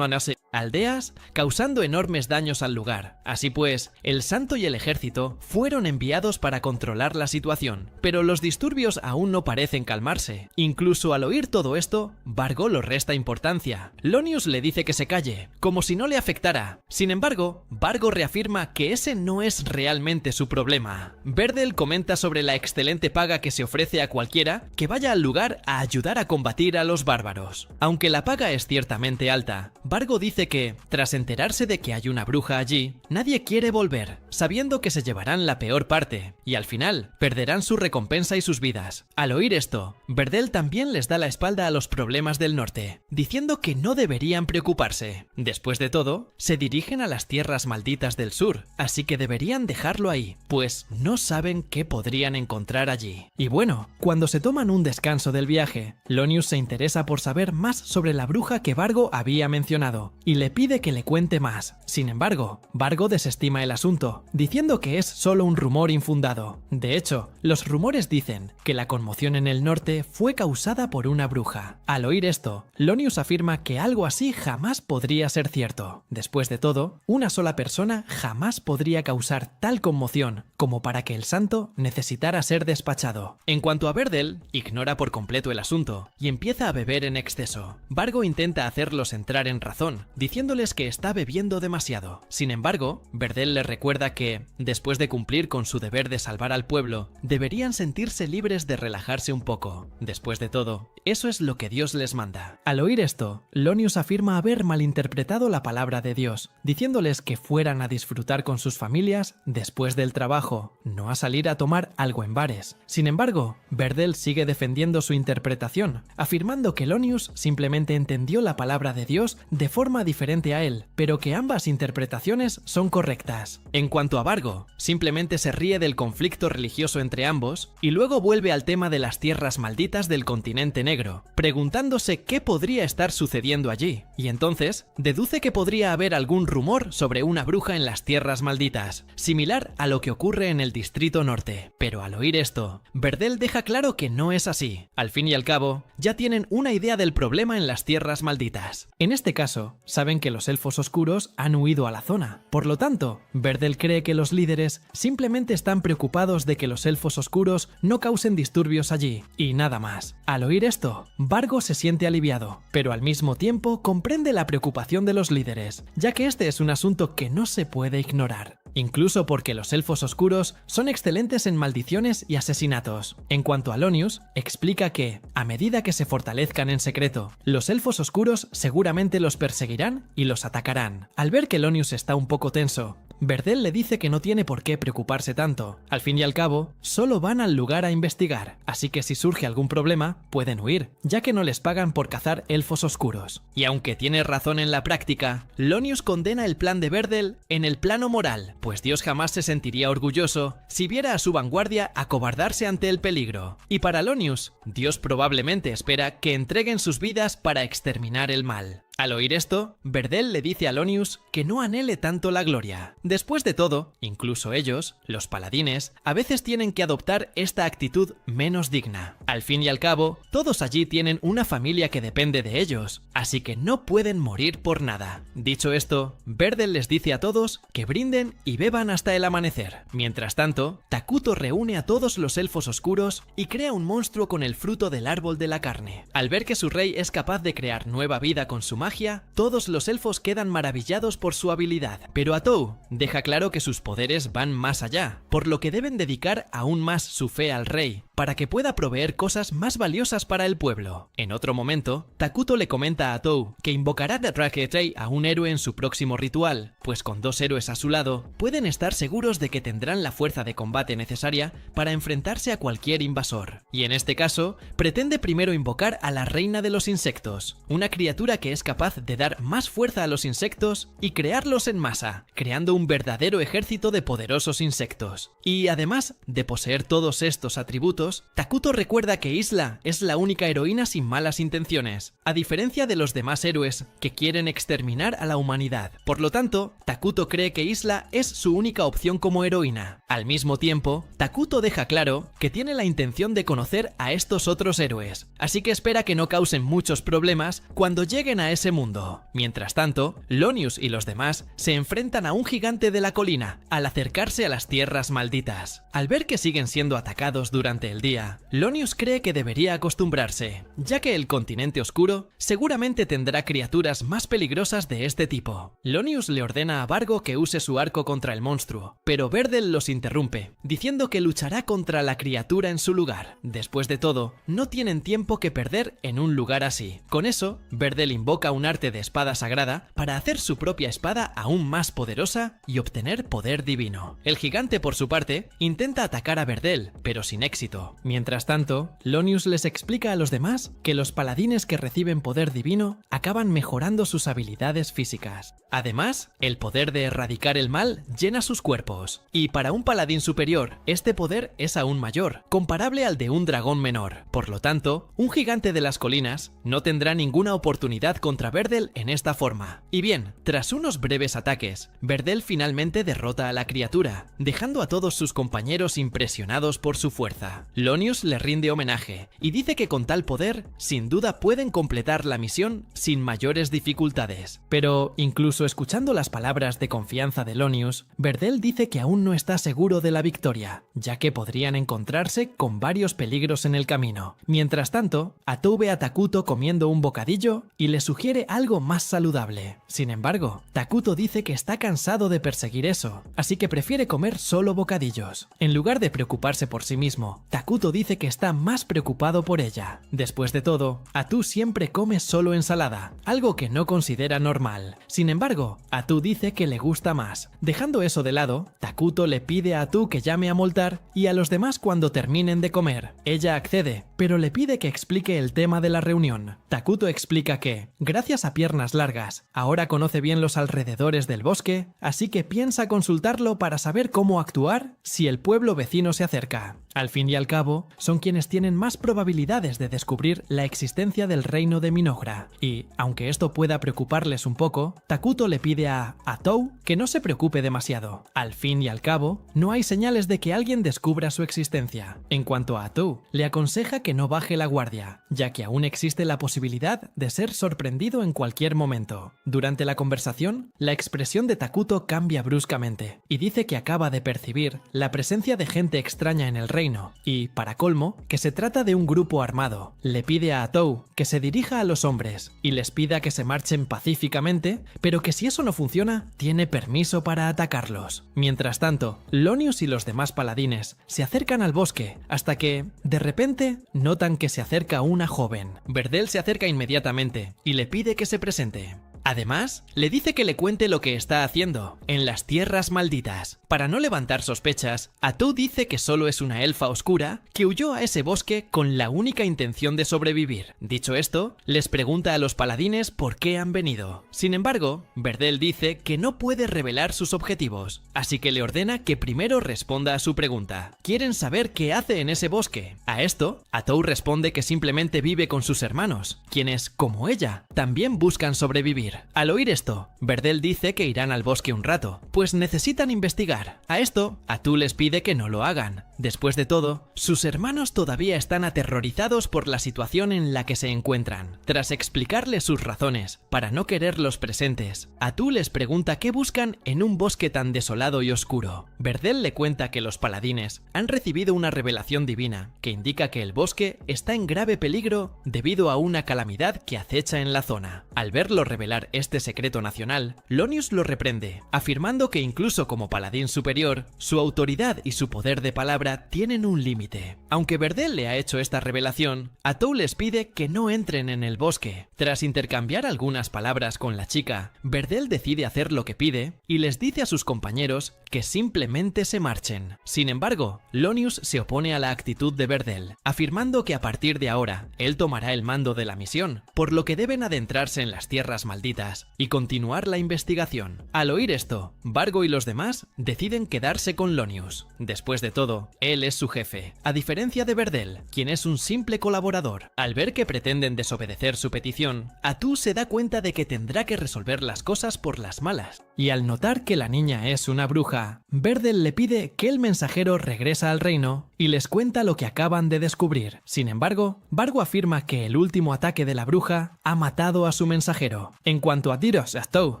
aldeas, causando enormes daños al lugar. Así pues, el santo y el ejército fueron enviados para controlar la situación, pero los disturbios aún no parecen calmarse. Incluso al oír todo esto, Vargo lo resta importancia. Lonius le dice que se calle, como si no le afectara. Sin embargo, Vargo reafirma que ese no es realmente su problema. Verdel comenta sobre la excelente paga que se ofrece a cualquiera que vaya al lugar a ayudar a combatir a los bárbaros. Aunque la paga es ciertamente alta, Vargo dice que, tras enterarse de que hay una bruja allí, nadie quiere volver, sabiendo que se llevarán la peor parte, y al final perderán su recompensa y sus vidas. Al oír esto, Verdel también les da la espalda a los problemas del norte, diciendo que no deberían preocuparse. Después de todo, se dirigen a las tierras malditas del sur, así que deberían dejarlo ahí, pues no saben qué podrían encontrar allí. Y bueno, cuando se toman un descanso del viaje, Lonius se interesa por saber más sobre la bruja que Vargo había mencionado, y le pide que le cuente más. Sin embargo, Vargo desestima el asunto, diciendo que es solo un rumor infundado. De hecho, los rumores dicen que la conmoción en el norte fue causada por una bruja. Al oír esto, Lonius afirma que algo así jamás podría ser cierto. Después de todo, una sola persona jamás podría causar tal conmoción como para que el santo necesitara ser despachado. En cuanto a Verdel, ignora por completo el asunto y empieza a beber en exceso. Vargo intenta hacerlos entrar en razón, diciéndoles que está bebiendo demasiado. Sin embargo, Verdel le recuerda que, después de cumplir con su deber de salvar al pueblo, deberían sentirse libres de relajarse un poco. Después de todo, eso es lo que Dios les manda. Al oír esto, Lonius afirma haber malinterpretado la palabra de Dios, diciéndoles que fueran a disfrutar con sus familias después del trabajo, no a salir a tomar algo en bares. Sin embargo, Verdel sigue defendiendo su interpretación, afirmando que Lonius simplemente entendió la palabra de Dios de forma forma diferente a él, pero que ambas interpretaciones son correctas. En cuanto a Vargo, simplemente se ríe del conflicto religioso entre ambos y luego vuelve al tema de las tierras malditas del continente negro, preguntándose qué podría estar sucediendo allí, y entonces deduce que podría haber algún rumor sobre una bruja en las tierras malditas, similar a lo que ocurre en el Distrito Norte. Pero al oír esto, Verdel deja claro que no es así. Al fin y al cabo, ya tienen una idea del problema en las tierras malditas. En este caso, saben que los elfos oscuros han huido a la zona. Por lo tanto, Verdel cree que los líderes simplemente están preocupados de que los elfos oscuros no causen disturbios allí, y nada más. Al oír esto, Vargo se siente aliviado, pero al mismo tiempo comprende la preocupación de los líderes, ya que este es un asunto que no se puede ignorar. Incluso porque los elfos oscuros son excelentes en maldiciones y asesinatos. En cuanto a Lonius, explica que, a medida que se fortalezcan en secreto, los elfos oscuros seguramente los perseguirán y los atacarán. Al ver que Lonius está un poco tenso, Verdel le dice que no tiene por qué preocuparse tanto. Al fin y al cabo, solo van al lugar a investigar, así que si surge algún problema, pueden huir, ya que no les pagan por cazar elfos oscuros. Y aunque tiene razón en la práctica, Lonius condena el plan de Verdel en el plano moral, pues Dios jamás se sentiría orgulloso si viera a su vanguardia acobardarse ante el peligro. Y para Lonius, Dios probablemente espera que entreguen sus vidas para exterminar el mal. Al oír esto, Verdel le dice a Lonius que no anhele tanto la gloria. Después de todo, incluso ellos, los paladines, a veces tienen que adoptar esta actitud menos digna. Al fin y al cabo, todos allí tienen una familia que depende de ellos, así que no pueden morir por nada. Dicho esto, Verdel les dice a todos que brinden y beban hasta el amanecer. Mientras tanto, Takuto reúne a todos los elfos oscuros y crea un monstruo con el fruto del árbol de la carne. Al ver que su rey es capaz de crear nueva vida con su magia, todos los elfos quedan maravillados por su habilidad, pero Atou deja claro que sus poderes van más allá, por lo que deben dedicar aún más su fe al rey, para que pueda proveer cosas más valiosas para el pueblo. En otro momento, Takuto le comenta a Atou que invocará de Traketrei a un héroe en su próximo ritual, pues con dos héroes a su lado, pueden estar seguros de que tendrán la fuerza de combate necesaria para enfrentarse a cualquier invasor. Y en este caso, pretende primero invocar a la reina de los insectos, una criatura que es capaz de dar más fuerza a los insectos y crearlos en masa, creando un verdadero ejército de poderosos insectos. Y además de poseer todos estos atributos, Takuto recuerda que Isla es la única heroína sin malas intenciones, a diferencia de los demás héroes que quieren exterminar a la humanidad. Por lo tanto, Takuto cree que Isla es su única opción como heroína. Al mismo tiempo, Takuto deja claro que tiene la intención de conocer a estos otros héroes, así que espera que no causen muchos problemas cuando lleguen a ese mundo. Mientras tanto, Lonius y los demás se enfrentan a un gigante de la colina al acercarse a las tierras malditas. Al ver que siguen siendo atacados durante el día, Lonius cree que debería acostumbrarse, ya que el continente oscuro seguramente tendrá criaturas más peligrosas de este tipo. Lonius le ordena a Vargo que use su arco contra el monstruo, pero Verdel los interrumpe, diciendo que luchará contra la criatura en su lugar. Después de todo, no tienen tiempo que perder en un lugar así. Con eso, Verdel invoca un arte de espada sagrada para hacer su propia espada aún más poderosa y obtener poder divino. El gigante, por su parte, intenta atacar a Verdel, pero sin éxito. Mientras tanto, Lonius les explica a los demás que los paladines que reciben poder divino acaban mejorando sus habilidades físicas. Además, el poder de erradicar el mal llena sus cuerpos, y para un paladín superior, este poder es aún mayor, comparable al de un dragón menor. Por lo tanto, un gigante de las colinas no tendrá ninguna oportunidad contra Verdel en esta forma. Y bien, tras unos breves ataques, Verdel finalmente derrota a la criatura, dejando a todos sus compañeros impresionados por su fuerza. Lonius le rinde homenaje y dice que con tal poder, sin duda pueden completar la misión sin mayores dificultades. Pero, incluso escuchando las palabras de confianza de Lonius, Verdel dice que aún no está seguro de la victoria, ya que podrían encontrarse con varios peligros en el camino. Mientras tanto, Atou ve a Takuto comiendo un bocadillo y le sugiere algo más saludable. Sin embargo, Takuto dice que está cansado de perseguir eso, así que prefiere comer solo bocadillos. En lugar de preocuparse por sí mismo, Takuto dice que está más preocupado por ella. Después de todo, Atou siempre come solo ensalada, algo que no considera normal. Sin embargo, Atou dice que le gusta más. Dejando eso de lado, Takuto le pide a Atou que llame a Moltar y a los demás cuando terminen de comer. Ella accede, pero le pide que explique el tema de la reunión. Takuto explica que, gracias a Piernas Largas, ahora conoce bien los alrededores del bosque, así que piensa consultarlo para saber cómo actuar si el pueblo vecino se acerca. Al fin y al cabo, son quienes tienen más probabilidades de descubrir la existencia del reino de Minogra, y, aunque esto pueda preocuparles un poco, Takuto le pide a Atou que no se preocupe demasiado. Al fin y al cabo, no hay señales de que alguien descubra su existencia. En cuanto a Atou, le aconseja que no baje la guardia, ya que aún existe la posibilidad de ser sorprendido en cualquier momento. Durante la conversación, la expresión de Takuto cambia bruscamente, y dice que acaba de percibir la presencia de gente extraña en el reino, y, para colmo, que se trata de un grupo armado. Le pide a Atou que se dirija a los hombres y les pida que se marchen pacíficamente, pero que si eso no funciona, tiene permiso para atacarlos. Mientras tanto, Lonius y los demás paladines se acercan al bosque hasta que, de repente, notan que se acerca una joven. Verdel se acerca inmediatamente y le pide que se presente. Además, le dice que le cuente lo que está haciendo en las tierras malditas. Para no levantar sospechas, Atou dice que solo es una elfa oscura que huyó a ese bosque con la única intención de sobrevivir. Dicho esto, les pregunta a los paladines por qué han venido. Sin embargo, Verdel dice que no puede revelar sus objetivos, así que le ordena que primero responda a su pregunta. Quieren saber qué hace en ese bosque. A esto, Atou responde que simplemente vive con sus hermanos, quienes, como ella, también buscan sobrevivir. Al oír esto, Verdel dice que irán al bosque un rato, pues necesitan investigar. A esto, Atou les pide que no lo hagan. Después de todo, sus hermanos todavía están aterrorizados por la situación en la que se encuentran. Tras explicarles sus razones para no quererlos presentes, Atou les pregunta qué buscan en un bosque tan desolado y oscuro. Verdel le cuenta que los paladines han recibido una revelación divina que indica que el bosque está en grave peligro debido a una calamidad que acecha en la zona. Al verlo revelar este secreto nacional, Lonius lo reprende, afirmando que incluso como paladín superior, su autoridad y su poder de palabra tienen un límite. Aunque Verdel le ha hecho esta revelación, Atou les pide que no entren en el bosque. Tras intercambiar algunas palabras con la chica, Verdel decide hacer lo que pide y les dice a sus compañeros que simplemente se marchen. Sin embargo, Lonius se opone a la actitud de Verdel, afirmando que a partir de ahora, él tomará el mando de la misión, por lo que deben adentrarse en las tierras malditas y continuar la investigación. Al oír esto, Vargo y los demás deciden quedarse con Lonius. Después de todo, él es su jefe, a diferencia de Verdel, quien es un simple colaborador. Al ver que pretenden desobedecer su petición, Atou se da cuenta de que tendrá que resolver las cosas por las malas. Y al notar que la niña es una bruja, Verdel le pide que el mensajero regresa al reino y les cuenta lo que acaban de descubrir. Sin embargo, Vargo afirma que el último ataque de la bruja ha matado a su mensajero. En cuanto a Diros Atou,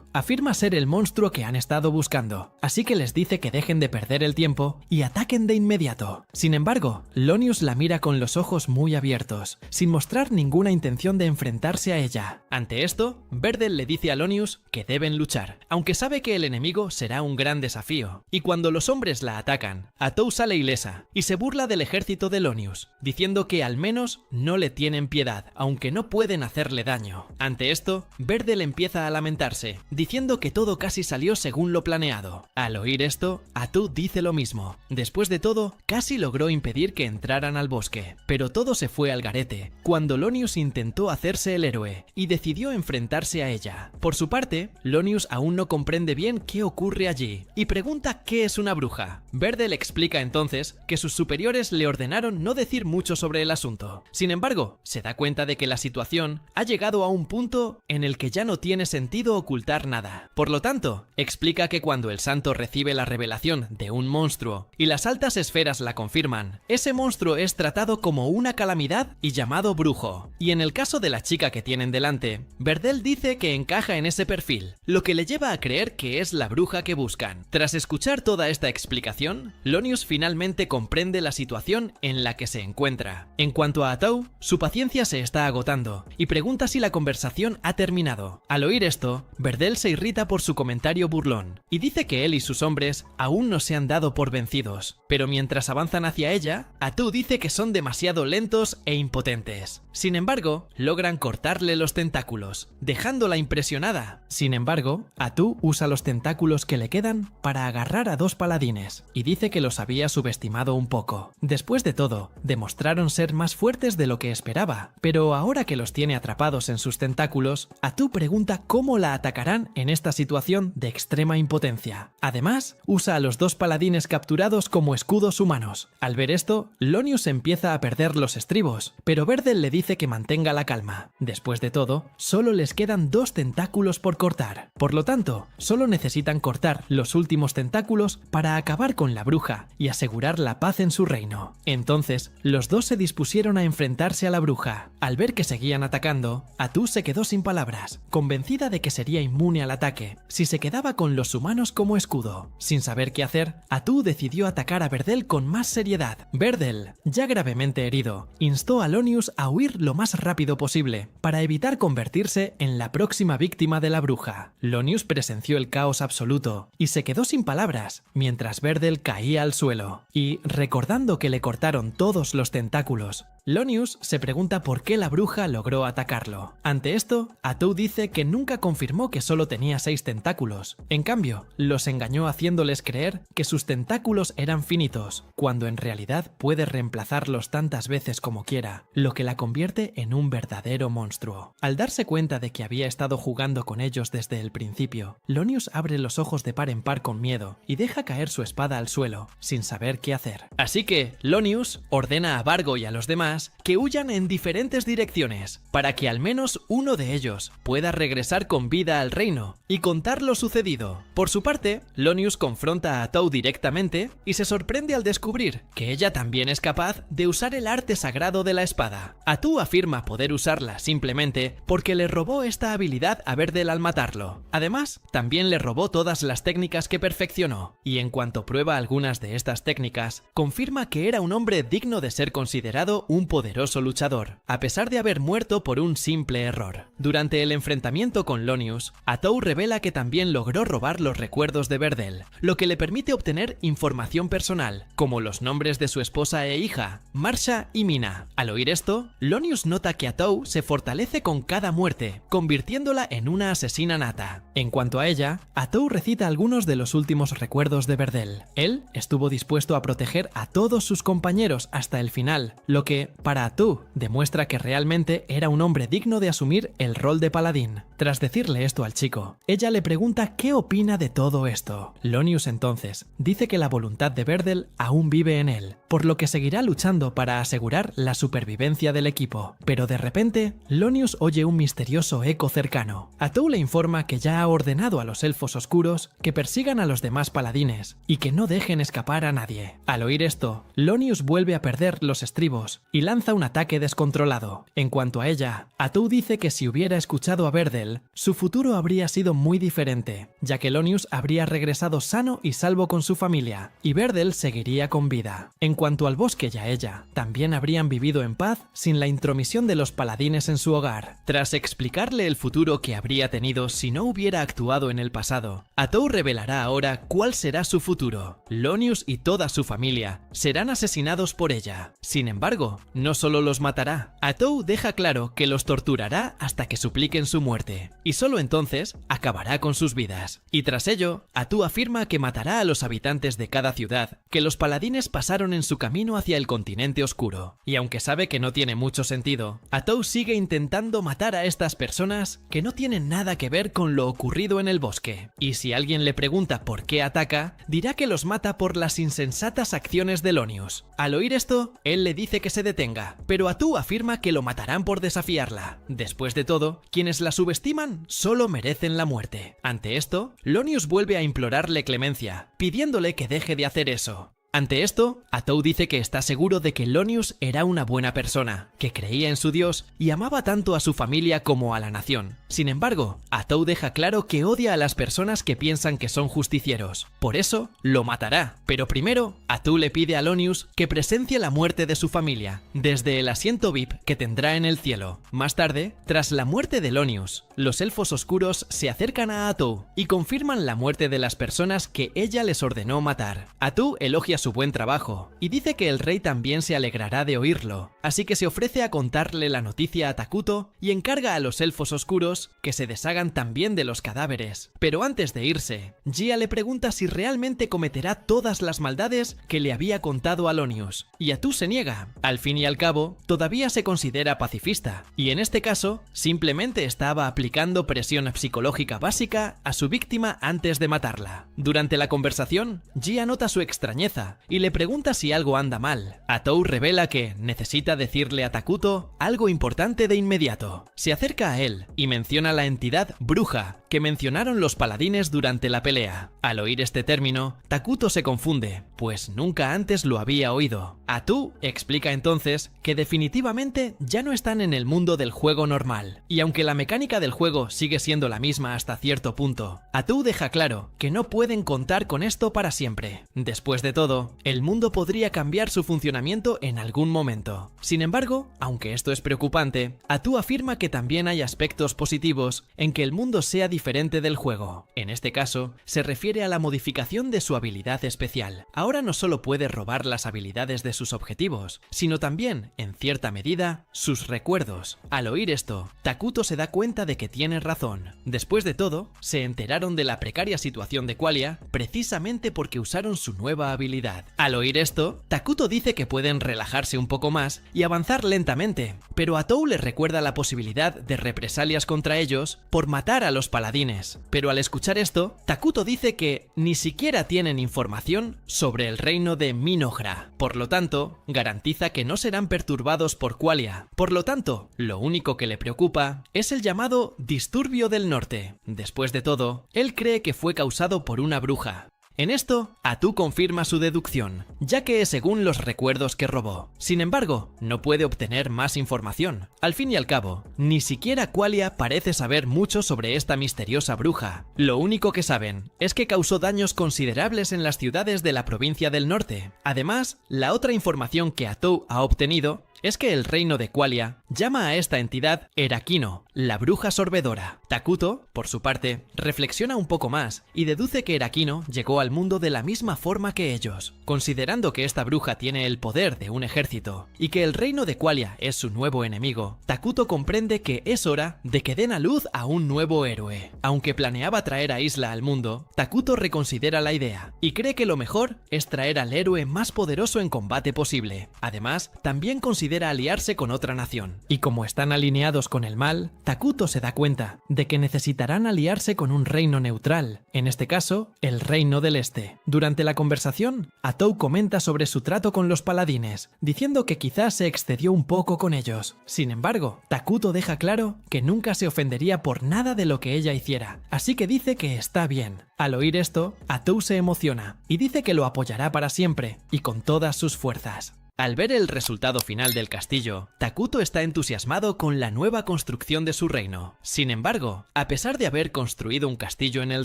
afirma ser el monstruo que han estado buscando, así que les dice que dejen de perder el tiempo y ataquen de inmediato. Sin embargo, Lonius la mira con los ojos muy abiertos, sin mostrar ninguna intención de enfrentarse a ella. Ante esto, Verdel le dice a Lonius que deben luchar, aunque sabe que el enemigo será un gran desafío. Y cuando los hombres la atacan, Atou sale ilesa y se burla del ejército de Lonius, diciendo que al menos no le tienen piedad, aunque no pueden hacerle daño. Ante esto, Verdel empieza a lamentarse, diciendo que todo casi salió según lo planeado. Al oír esto, Atou dice lo mismo. Después de todo, casi logró impedir que entraran al bosque, pero todo se fue al garete cuando Lonius intentó hacerse el héroe y decidió enfrentarse a ella. Por su parte, Lonius aún no comprende bien qué ocurre allí y pregunta qué es una bruja. Verdel explica entonces que sus superiores le ordenaron no decir mucho sobre el asunto. Sin embargo, se da cuenta de que la situación ha llegado a un punto en el que ya no tiene sentido ocultar nada. Por lo tanto, explica que cuando el santo recibe la revelación de un monstruo y las altas esferas la confirman, ese monstruo es tratado como una calamidad y llamado brujo. Y en el caso de la chica que tienen delante, Verdel dice que encaja en ese perfil, lo que le lleva a creer que es la bruja que buscan. Tras escuchar toda esta explicación, Lonius finalmente comprende la situación en la que se encuentra. En cuanto a Atou, su paciencia se está agotando y pregunta si la conversación ha terminado. Al oír esto, Verdel se irrita por su comentario burlón y dice que él y sus hombres aún no se han dado por vencidos. Pero mientras avanzan hacia ella, Atou dice que son demasiado lentos e impotentes. Sin embargo, logran cortarle los tentáculos, dejándola impresionada. Sin embargo, Atou usa los tentáculos que le quedan para agarrar a dos paladines y dice que los había subestimado un poco. poco. Después de todo, demostraron ser más fuertes de lo que esperaba, pero ahora que los tiene atrapados en sus tentáculos, Atu pregunta cómo la atacarán en esta situación de extrema impotencia. Además, usa a los dos paladines capturados como escudos humanos. Al ver esto, Lonius empieza a perder los estribos, pero Verdel le dice que mantenga la calma. Después de todo, solo les quedan 2 tentáculos por cortar. Por lo tanto, solo necesitan cortar los últimos tentáculos para acabar con la bruja y asegurar la paz en su reino. Entonces, los dos se dispusieron a enfrentarse a la bruja. Al ver que seguían atacando, Atu se quedó sin palabras, convencida de que sería inmune al ataque si se quedaba con los humanos como escudo. Sin saber qué hacer, Atu decidió atacar a Verdel con más seriedad. Verdel, ya gravemente herido, instó a Lonius a huir lo más rápido posible para evitar convertirse en la próxima víctima de la bruja. Lonius presenció el caos absoluto y se quedó sin palabras mientras Verdel caía al suelo. Y recordando que le cortaron todos los tentáculos, Lonius se pregunta por qué la bruja logró atacarlo. Ante esto, Atu dice que nunca confirmó que solo tenía 6 tentáculos. En cambio, los engañó haciéndoles creer que sus tentáculos eran finitos, cuando en realidad puede reemplazarlos tantas veces como quiera, lo que la convierte en un verdadero monstruo. Al darse cuenta de que había estado jugando con ellos desde el principio, Lonius abre los ojos de par en par con miedo y deja caer su espada al suelo, sin saber qué hacer. Así que, Lonius ordena a Vargo y a los demás que huyan en diferentes direcciones, para que al menos uno de ellos pueda regresar con vida al reino y contar lo sucedido. Por su parte, Lonius confronta a Tou directamente y se sorprende al descubrir que ella también es capaz de usar el arte sagrado de la espada. Atu afirma poder usarla simplemente porque le robó esta habilidad a Verdel al matarlo. Además, también le robó todas las técnicas que perfeccionó, y en cuanto prueba algunas de estas técnicas, confirma que era un hombre digno de ser considerado un poderoso luchador, a pesar de haber muerto por un simple error. Durante el enfrentamiento con Lonius, Atu revela que también logró robar los recuerdos de Verdel, lo que le permite obtener información personal, como los nombres de su esposa e hija, Marsha y Mina. Al oír esto, Lonius nota que Atu se fortalece con cada muerte, convirtiéndola en una asesina nata. En cuanto a ella, Atu recita algunos de los últimos recuerdos de Verdel. Él estuvo dispuesto a proteger a todos sus compañeros hasta el final, lo que, para Atu, demuestra que realmente era un hombre digno de asumir el rol de paladín. Tras decirle esto al chico, ella le pregunta qué opina de todo esto. Lonius entonces dice que la voluntad de Verdel aún vive en él, por lo que seguirá luchando para asegurar la supervivencia del equipo. Pero de repente, Lonius oye un misterioso eco cercano. Atu le informa que ya ha ordenado a los elfos oscuros que persigan a los demás paladines y que no dejen escapar a nadie. Al oír esto, Lonius vuelve a perder los estribos y lanza un ataque descontrolado. En cuanto a ella, Atu dice que si hubiera escuchado a Verdel, su futuro habría sido muy diferente, ya que Lonius habría regresado sano y salvo con su familia, y Verdel seguiría con vida. En cuanto al bosque y a ella, también habrían vivido en paz sin la intromisión de los paladines en su hogar. Tras explicarle el futuro que habría tenido si no hubiera actuado en el pasado, Atu revelará ahora cuál será su futuro. Lonius y toda su familia serán asesinados por ella. Sin embargo, no solo los matará, Atu deja claro que los torturará hasta que supliquen su muerte, y solo entonces acabará con sus vidas. Y tras ello, Atu afirma que matará a los habitantes de cada ciudad que los paladines pasaron en su camino hacia el continente oscuro. Y aunque sabe que no tiene mucho sentido, Atu sigue intentando matar a estas personas que no tienen nada que ver con lo ocurrido en el bosque. Y si alguien le pregunta por qué ataca, dirá que los mata por las insensatas acciones de Lonius. Al oír esto, él le dice que se detenga, pero Atu afirma que lo matarán por desafiarla. Después de todo, quienes la subestiman solo merecen la muerte. Ante esto, Lonius vuelve a implorarle clemencia, pidiéndole que deje de hacer eso. Ante esto, Atu dice que está seguro de que Lonius era una buena persona, que creía en su dios y amaba tanto a su familia como a la nación. Sin embargo, Atu deja claro que odia a las personas que piensan que son justicieros. Por eso, lo matará. Pero primero, Atu le pide a Lonius que presencie la muerte de su familia, desde el asiento VIP que tendrá en el cielo. Más tarde, tras la muerte de Lonius, los elfos oscuros se acercan a Atu y confirman la muerte de las personas que ella les ordenó matar. Atu elogia su buen trabajo y dice que el rey también se alegrará de oírlo, así que se ofrece a contarle la noticia a Takuto y encarga a los elfos oscuros que se deshagan también de los cadáveres. Pero antes de irse, Gia le pregunta si realmente cometerá todas las maldades que le había contado Alonius, y Atu se niega. Al fin y al cabo, todavía se considera pacifista, y en este caso, simplemente estaba aplicando presión psicológica básica a su víctima antes de matarla. Durante la conversación, Gia nota su extrañeza y le pregunta si algo anda mal. Atou revela que necesita decirle a Takuto algo importante de inmediato. Se acerca a él y menciona la entidad bruja que mencionaron los paladines durante la pelea. Al oír este término, Takuto se confunde, pues nunca antes lo había oído. Atu explica entonces que definitivamente ya no están en el mundo del juego normal, y aunque la mecánica del juego sigue siendo la misma hasta cierto punto, Atu deja claro que no pueden contar con esto para siempre. Después de todo, el mundo podría cambiar su funcionamiento en algún momento. Sin embargo, aunque esto es preocupante, Atu afirma que también hay aspectos positivos en que el mundo sea diferente del juego. En este caso, se refiere a la modificación de su habilidad especial. Ahora no solo puede robar las habilidades de sus objetivos, sino también, en cierta medida, sus recuerdos. Al oír esto, Takuto se da cuenta de que tiene razón. Después de todo, se enteraron de la precaria situación de Qualia precisamente porque usaron su nueva habilidad. Al oír esto, Takuto dice que pueden relajarse un poco más y avanzar lentamente, pero Atou les recuerda la posibilidad de represalias contra ellos por matar a los paladines. Pero al escuchar esto, Takuto dice que ni siquiera tienen información sobre el reino de Minohra. Por lo tanto, garantiza que no serán perturbados por Qualia. Por lo tanto, lo único que le preocupa es el llamado Disturbio del Norte. Después de todo, él cree que fue causado por una bruja. En esto, Atu confirma su deducción, ya que es según los recuerdos que robó. Sin embargo, no puede obtener más información. Al fin y al cabo, ni siquiera Qualia parece saber mucho sobre esta misteriosa bruja. Lo único que saben es que causó daños considerables en las ciudades de la provincia del norte. Además, la otra información que Atou ha obtenido es que el reino de Qualia llama a esta entidad Erakino, la bruja sorbedora. Takuto, por su parte, reflexiona un poco más y deduce que Erakino llegó al mundo de la misma forma que ellos. Considerando que esta bruja tiene el poder de un ejército y que el reino de Qualia es su nuevo enemigo, Takuto comprende que es hora de que den a luz a un nuevo héroe. Aunque planeaba traer a Isla al mundo, Takuto reconsidera la idea y cree que lo mejor es traer al héroe más poderoso en combate posible. Además, también considera aliarse con otra nación. Y como están alineados con el mal, Takuto se da cuenta de que necesitarán aliarse con un reino neutral, en este caso, el Reino del Este. Durante la conversación, Atou comenta sobre su trato con los paladines, diciendo que quizás se excedió un poco con ellos. Sin embargo, Takuto deja claro que nunca se ofendería por nada de lo que ella hiciera, así que dice que está bien. Al oír esto, Atou se emociona y dice que lo apoyará para siempre y con todas sus fuerzas. Al ver el resultado final del castillo, Takuto está entusiasmado con la nueva construcción de su reino. Sin embargo, a pesar de haber construido un castillo en el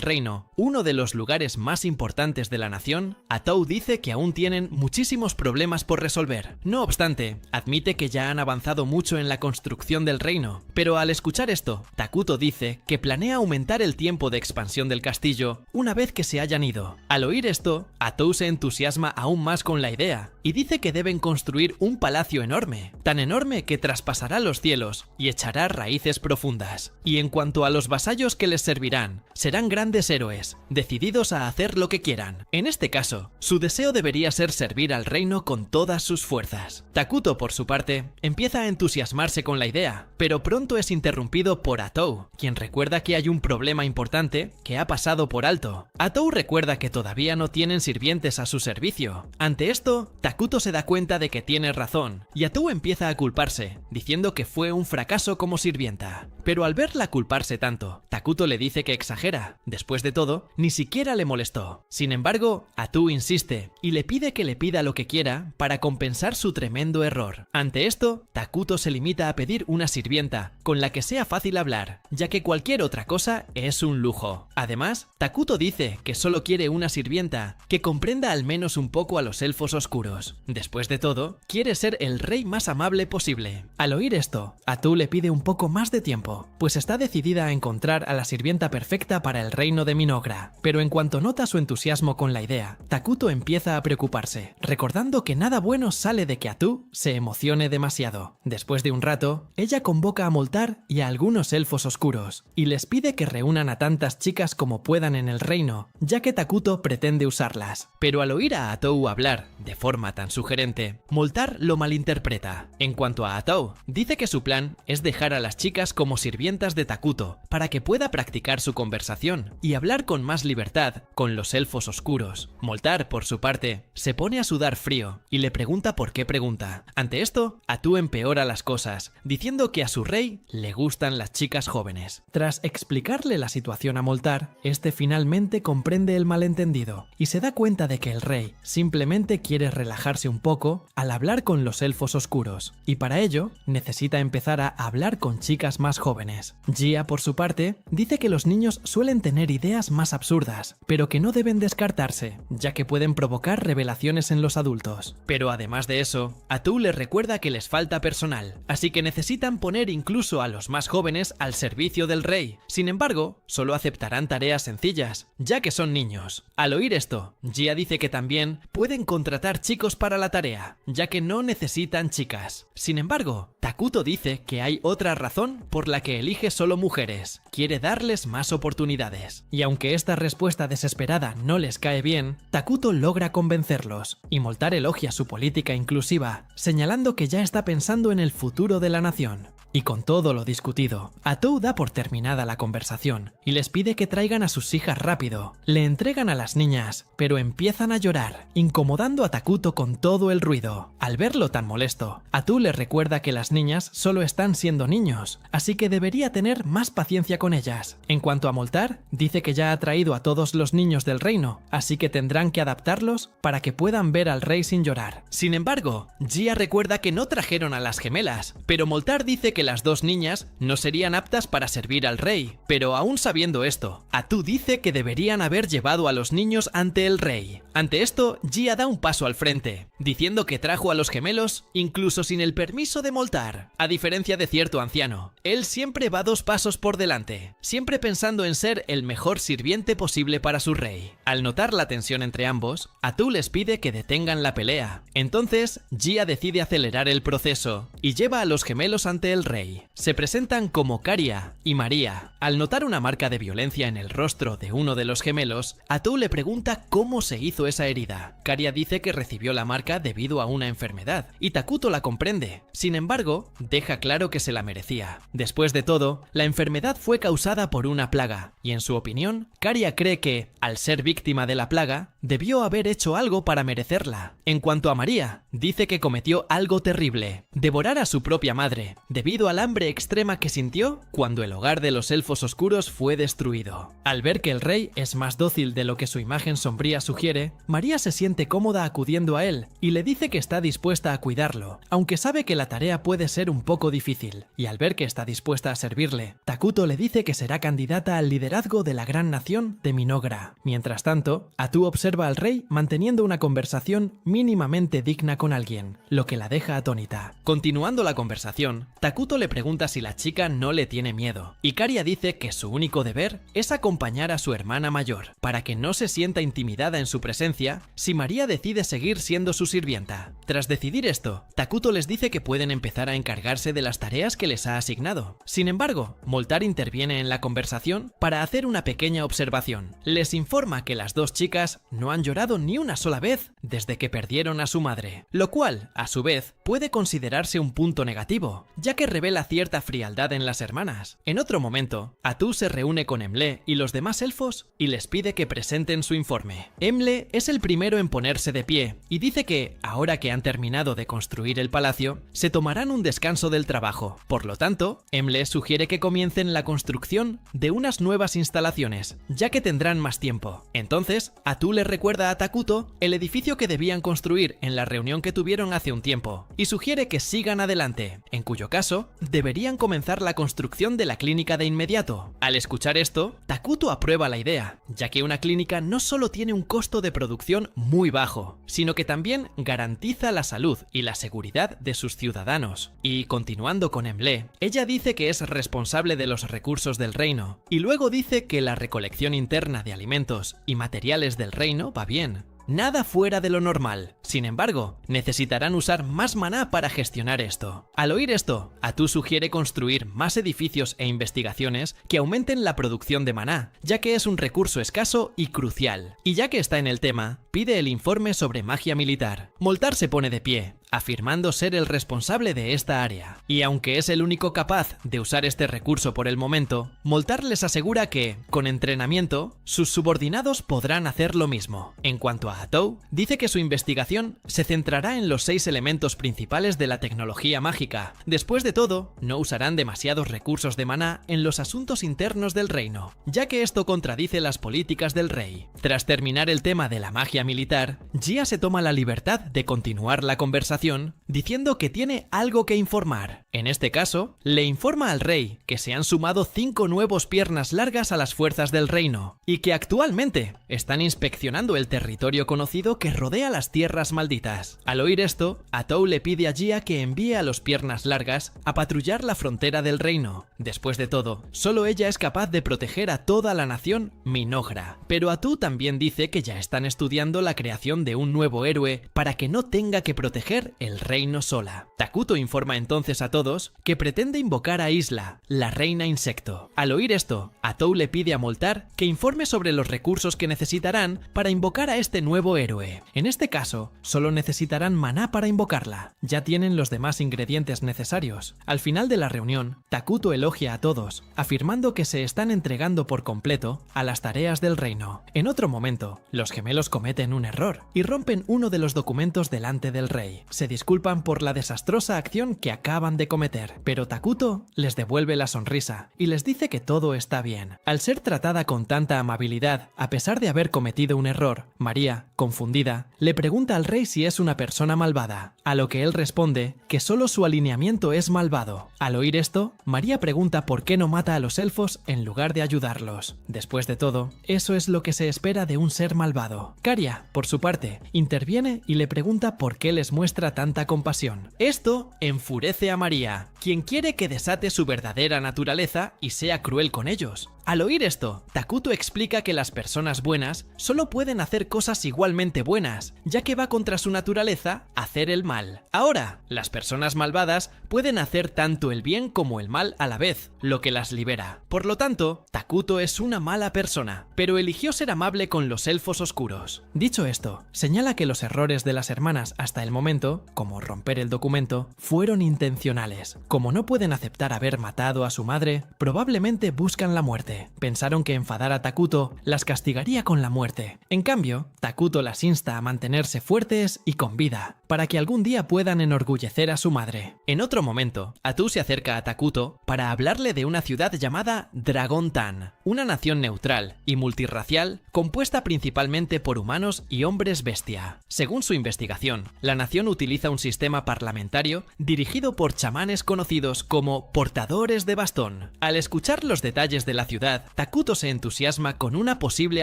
reino, uno de los lugares más importantes de la nación, Atou dice que aún tienen muchísimos problemas por resolver. No obstante, admite que ya han avanzado mucho en la construcción del reino, pero al escuchar esto, Takuto dice que planea aumentar el tiempo de expansión del castillo una vez que se hayan ido. Al oír esto, Atou se entusiasma aún más con la idea y dice que deben construir un palacio enorme, tan enorme que traspasará los cielos y echará raíces profundas. Y en cuanto a los vasallos que les servirán, serán grandes héroes, decididos a hacer lo que quieran. En este caso, su deseo debería ser servir al reino con todas sus fuerzas. Takuto, por su parte, empieza a entusiasmarse con la idea, pero pronto es interrumpido por Atou, quien recuerda que hay un problema importante que ha pasado por alto. Atou recuerda que todavía no tienen sirvientes a su servicio. Ante esto, Takuto se da cuenta de que tiene razón, y Atou empieza a culparse, diciendo que fue un fracaso como sirvienta. Pero al verla culparse tanto, Takuto le dice que exagera. Después de todo, ni siquiera le molestó. Sin embargo, Atou insiste y le pide que le pida lo que quiera para compensar su tremendo error. Ante esto, Takuto se limita a pedir una sirvienta con la que sea fácil hablar, ya que cualquier otra cosa es un lujo. Además, Takuto dice que solo quiere una sirvienta que comprenda al menos un poco a los elfos oscuros. Después de todo, quiere ser el rey más amable posible. Al oír esto, Atu le pide un poco más de tiempo, pues está decidida a encontrar a la sirvienta perfecta para el reino de Minogra. Pero en cuanto nota su entusiasmo con la idea, Takuto empieza a preocuparse, recordando que nada bueno sale de que Atu se emocione demasiado. Después de un rato, ella convoca a Moltar y a algunos elfos oscuros, y les pide que reúnan a tantas chicas como puedan en el reino, ya que Takuto pretende usarlas. Pero al oír a Atou hablar de forma tan sugerente, Moltar lo malinterpreta. En cuanto a Atou, dice que su plan es dejar a las chicas como sirvientas de Takuto para que pueda practicar su conversación y hablar con más libertad con los elfos oscuros. Moltar, por su parte, se pone a sudar frío y le pregunta por qué pregunta. Ante esto, Atu empeora las cosas, diciendo que a su rey le gustan las chicas jóvenes. Tras explicarle la situación a Moltar, este finalmente comprende el malentendido y se da cuenta de que el rey simplemente quiere relajarse un poco al hablar con los elfos oscuros, y para ello necesita empezar a hablar con chicas más jóvenes. Gia, por su parte, dice que los niños suelen tener ideas más absurdas, pero que no deben descartarse, ya que pueden provocar revelaciones en los adultos. Pero además de eso, Atu les recuerda que les falta personal, así que necesitan poner incluso a los más jóvenes al servicio del rey. Sin embargo, solo aceptarán tareas sencillas, ya que son niños. Al oír esto, Gia dice que también pueden contratar chicos para la tarea, ya que no necesitan chicas. Sin embargo, Takuto dice que hay otra razón por la que elige solo mujeres. Quiere darles más oportunidades. Y aunque esta respuesta desesperada no les cae bien, Takuto logra convencerlos, y Moltar elogia su política inclusiva, señalando que ya está pensando en el futuro de la nación. Y con todo lo discutido, Atou da por terminada la conversación y les pide que traigan a sus hijas rápido. Le entregan a las niñas, pero empiezan a llorar, incomodando a Takuto con todo el ruido. Al verlo tan molesto, Atou le recuerda que las niñas solo están siendo niños, así que debería tener más paciencia con ellas. En cuanto a Moltar, dice que ya ha traído a todos los niños del reino, así que tendrán que adaptarlos para que puedan ver al rey sin llorar. Sin embargo, Gia recuerda que no trajeron a las gemelas, pero Moltar dice que las dos niñas no serían aptas para servir al rey. Pero aún sabiendo esto, Atu dice que deberían haber llevado a los niños ante el rey. Ante esto, Gia da un paso al frente, diciendo que trajo a los gemelos incluso sin el permiso de Moltar. A diferencia de cierto anciano, él siempre va 2 pasos por delante, siempre pensando en ser el mejor sirviente posible para su rey. Al notar la tensión entre ambos, Atu les pide que detengan la pelea. Entonces, Gia decide acelerar el proceso y lleva a los gemelos ante el rey. Se presentan como Caria y María. Al notar una marca de violencia en el rostro de uno de los gemelos, Atu le pregunta cómo se hizo esa herida. Caria dice que recibió la marca debido a una enfermedad, y Takuto la comprende. Sin embargo, deja claro que se la merecía. Después de todo, la enfermedad fue causada por una plaga, y en su opinión, Caria cree que, al ser víctima de la plaga, debió haber hecho algo para merecerla. En cuanto a María, dice que cometió algo terrible: devorar a su propia madre, debido al hambre extrema que sintió cuando el hogar de los elfos oscuros fue destruido. Al ver que el rey es más dócil de lo que su imagen sombría sugiere, María se siente cómoda acudiendo a él y le dice que está dispuesta a cuidarlo, aunque sabe que la tarea puede ser un poco difícil. Y al ver que está dispuesta a servirle, Takuto le dice que será candidata al liderazgo de la gran nación de Minogra. Mientras tanto, Atu observa al rey manteniendo una conversación mínimamente digna con alguien, lo que la deja atónita. Continuando la conversación, Takuto le pregunta si la chica no le tiene miedo, y Caria dice que su único deber es acompañar a su hermana mayor, para que no se sienta intimidada en su presencia si María decide seguir siendo su sirvienta. Tras decidir esto, Takuto les dice que pueden empezar a encargarse de las tareas que les ha asignado. Sin embargo, Moltar interviene en la conversación para hacer una pequeña observación. Les informa que las dos chicas no han llorado ni una sola vez desde que perdieron a su madre, lo cual, a su vez, puede considerarse un punto negativo, ya que revela cierta frialdad en las hermanas. En otro momento, Atu se reúne con Emle y los demás elfos y les pide que presenten su informe. Emle es el primero en ponerse de pie y dice que, ahora que han terminado de construir el palacio, se tomarán un descanso del trabajo. Por lo tanto, Emle sugiere que comiencen la construcción de unas nuevas instalaciones, ya que tendrán más tiempo. Entonces, Atu le recuerda a Takuto el edificio que debían construir en la reunión que tuvieron hace un tiempo, y sugiere que sigan adelante, en cuyo caso, deberían comenzar la construcción de la clínica de inmediato. Al escuchar esto, Takuto aprueba la idea, ya que una clínica no solo tiene un costo de producción muy bajo, sino que también garantiza la salud y la seguridad de sus ciudadanos. Y continuando con Emle, ella dice que es responsable de los recursos del reino, y luego dice que la recolección interna de alimentos y materiales del reino va bien. Nada fuera de lo normal. Sin embargo, necesitarán usar más maná para gestionar esto. Al oír esto, Atu sugiere construir más edificios e investigaciones que aumenten la producción de maná, ya que es un recurso escaso y crucial. Y ya que está en el tema, pide el informe sobre magia militar. Moltar se pone de pie, afirmando ser el responsable de esta área. Y aunque es el único capaz de usar este recurso por el momento, Moltar les asegura que, con entrenamiento, sus subordinados podrán hacer lo mismo. En cuanto a Atou, dice que su investigación se centrará en los 6 elementos principales de la tecnología mágica. Después de todo, no usarán demasiados recursos de maná en los asuntos internos del reino, ya que esto contradice las políticas del rey. Tras terminar el tema de la magia militar, Jia se toma la libertad de continuar la conversación diciendo que tiene algo que informar. En este caso, le informa al rey que se han sumado 5 nuevos piernas largas a las fuerzas del reino y que actualmente están inspeccionando el territorio conocido que rodea las tierras malditas. Al oír esto, Atou le pide a Jia que envíe a los piernas largas a patrullar la frontera del reino. Después de todo, solo ella es capaz de proteger a toda la nación Minogra. Pero Atou también dice que ya están estudiando la creación de un nuevo héroe para que no tenga que proteger el reino sola. Takuto informa entonces a todos que pretende invocar a Isla, la reina insecto. Al oír esto, Atou le pide a Moltar que informe sobre los recursos que necesitarán para invocar a este nuevo héroe. En este caso, solo necesitarán maná para invocarla. Ya tienen los demás ingredientes necesarios. Al final de la reunión, Takuto elogia a todos, afirmando que se están entregando por completo a las tareas del reino. En otro momento, los gemelos cometen un error y rompen uno de los documentos delante del rey. Se disculpan por la desastrosa acción que acaban de cometer, pero Takuto les devuelve la sonrisa y les dice que todo está bien. Al ser tratada con tanta amabilidad, a pesar de haber cometido un error, María, confundida, le pregunta al rey si es una persona malvada, a lo que él responde que solo su alineamiento es malvado. Al oír esto, María pregunta por qué no mata a los elfos en lugar de ayudarlos. Después de todo, eso es lo que se espera de un ser malvado. Caria, por su parte, interviene y le pregunta por qué les muestra tanta compasión. Esto enfurece a María, quien quiere que desate su verdadera naturaleza y sea cruel con ellos. Al oír esto, Takuto explica que las personas buenas solo pueden hacer cosas igualmente buenas, ya que va contra su naturaleza hacer el mal. Ahora, las personas malvadas pueden hacer tanto el bien como el mal a la vez, lo que las libera. Por lo tanto, Takuto es una mala persona, pero eligió ser amable con los elfos oscuros. Dicho esto, señala que los errores de las hermanas hasta el momento, como romper el documento, fueron intencionales. Como no pueden aceptar haber matado a su madre, probablemente buscan la muerte. Pensaron que enfadar a Takuto las castigaría con la muerte. En cambio, Takuto las insta a mantenerse fuertes y con vida, para que algún día puedan enorgullecer a su madre. En otro momento, Atou se acerca a Takuto para hablarle de una ciudad llamada Dragon Tan, una nación neutral y multirracial compuesta principalmente por humanos y hombres bestia. Según su investigación, la nación utiliza un sistema parlamentario dirigido por chamanes conocidos como portadores de bastón. Al escuchar los detalles de la ciudad, Takuto se entusiasma con una posible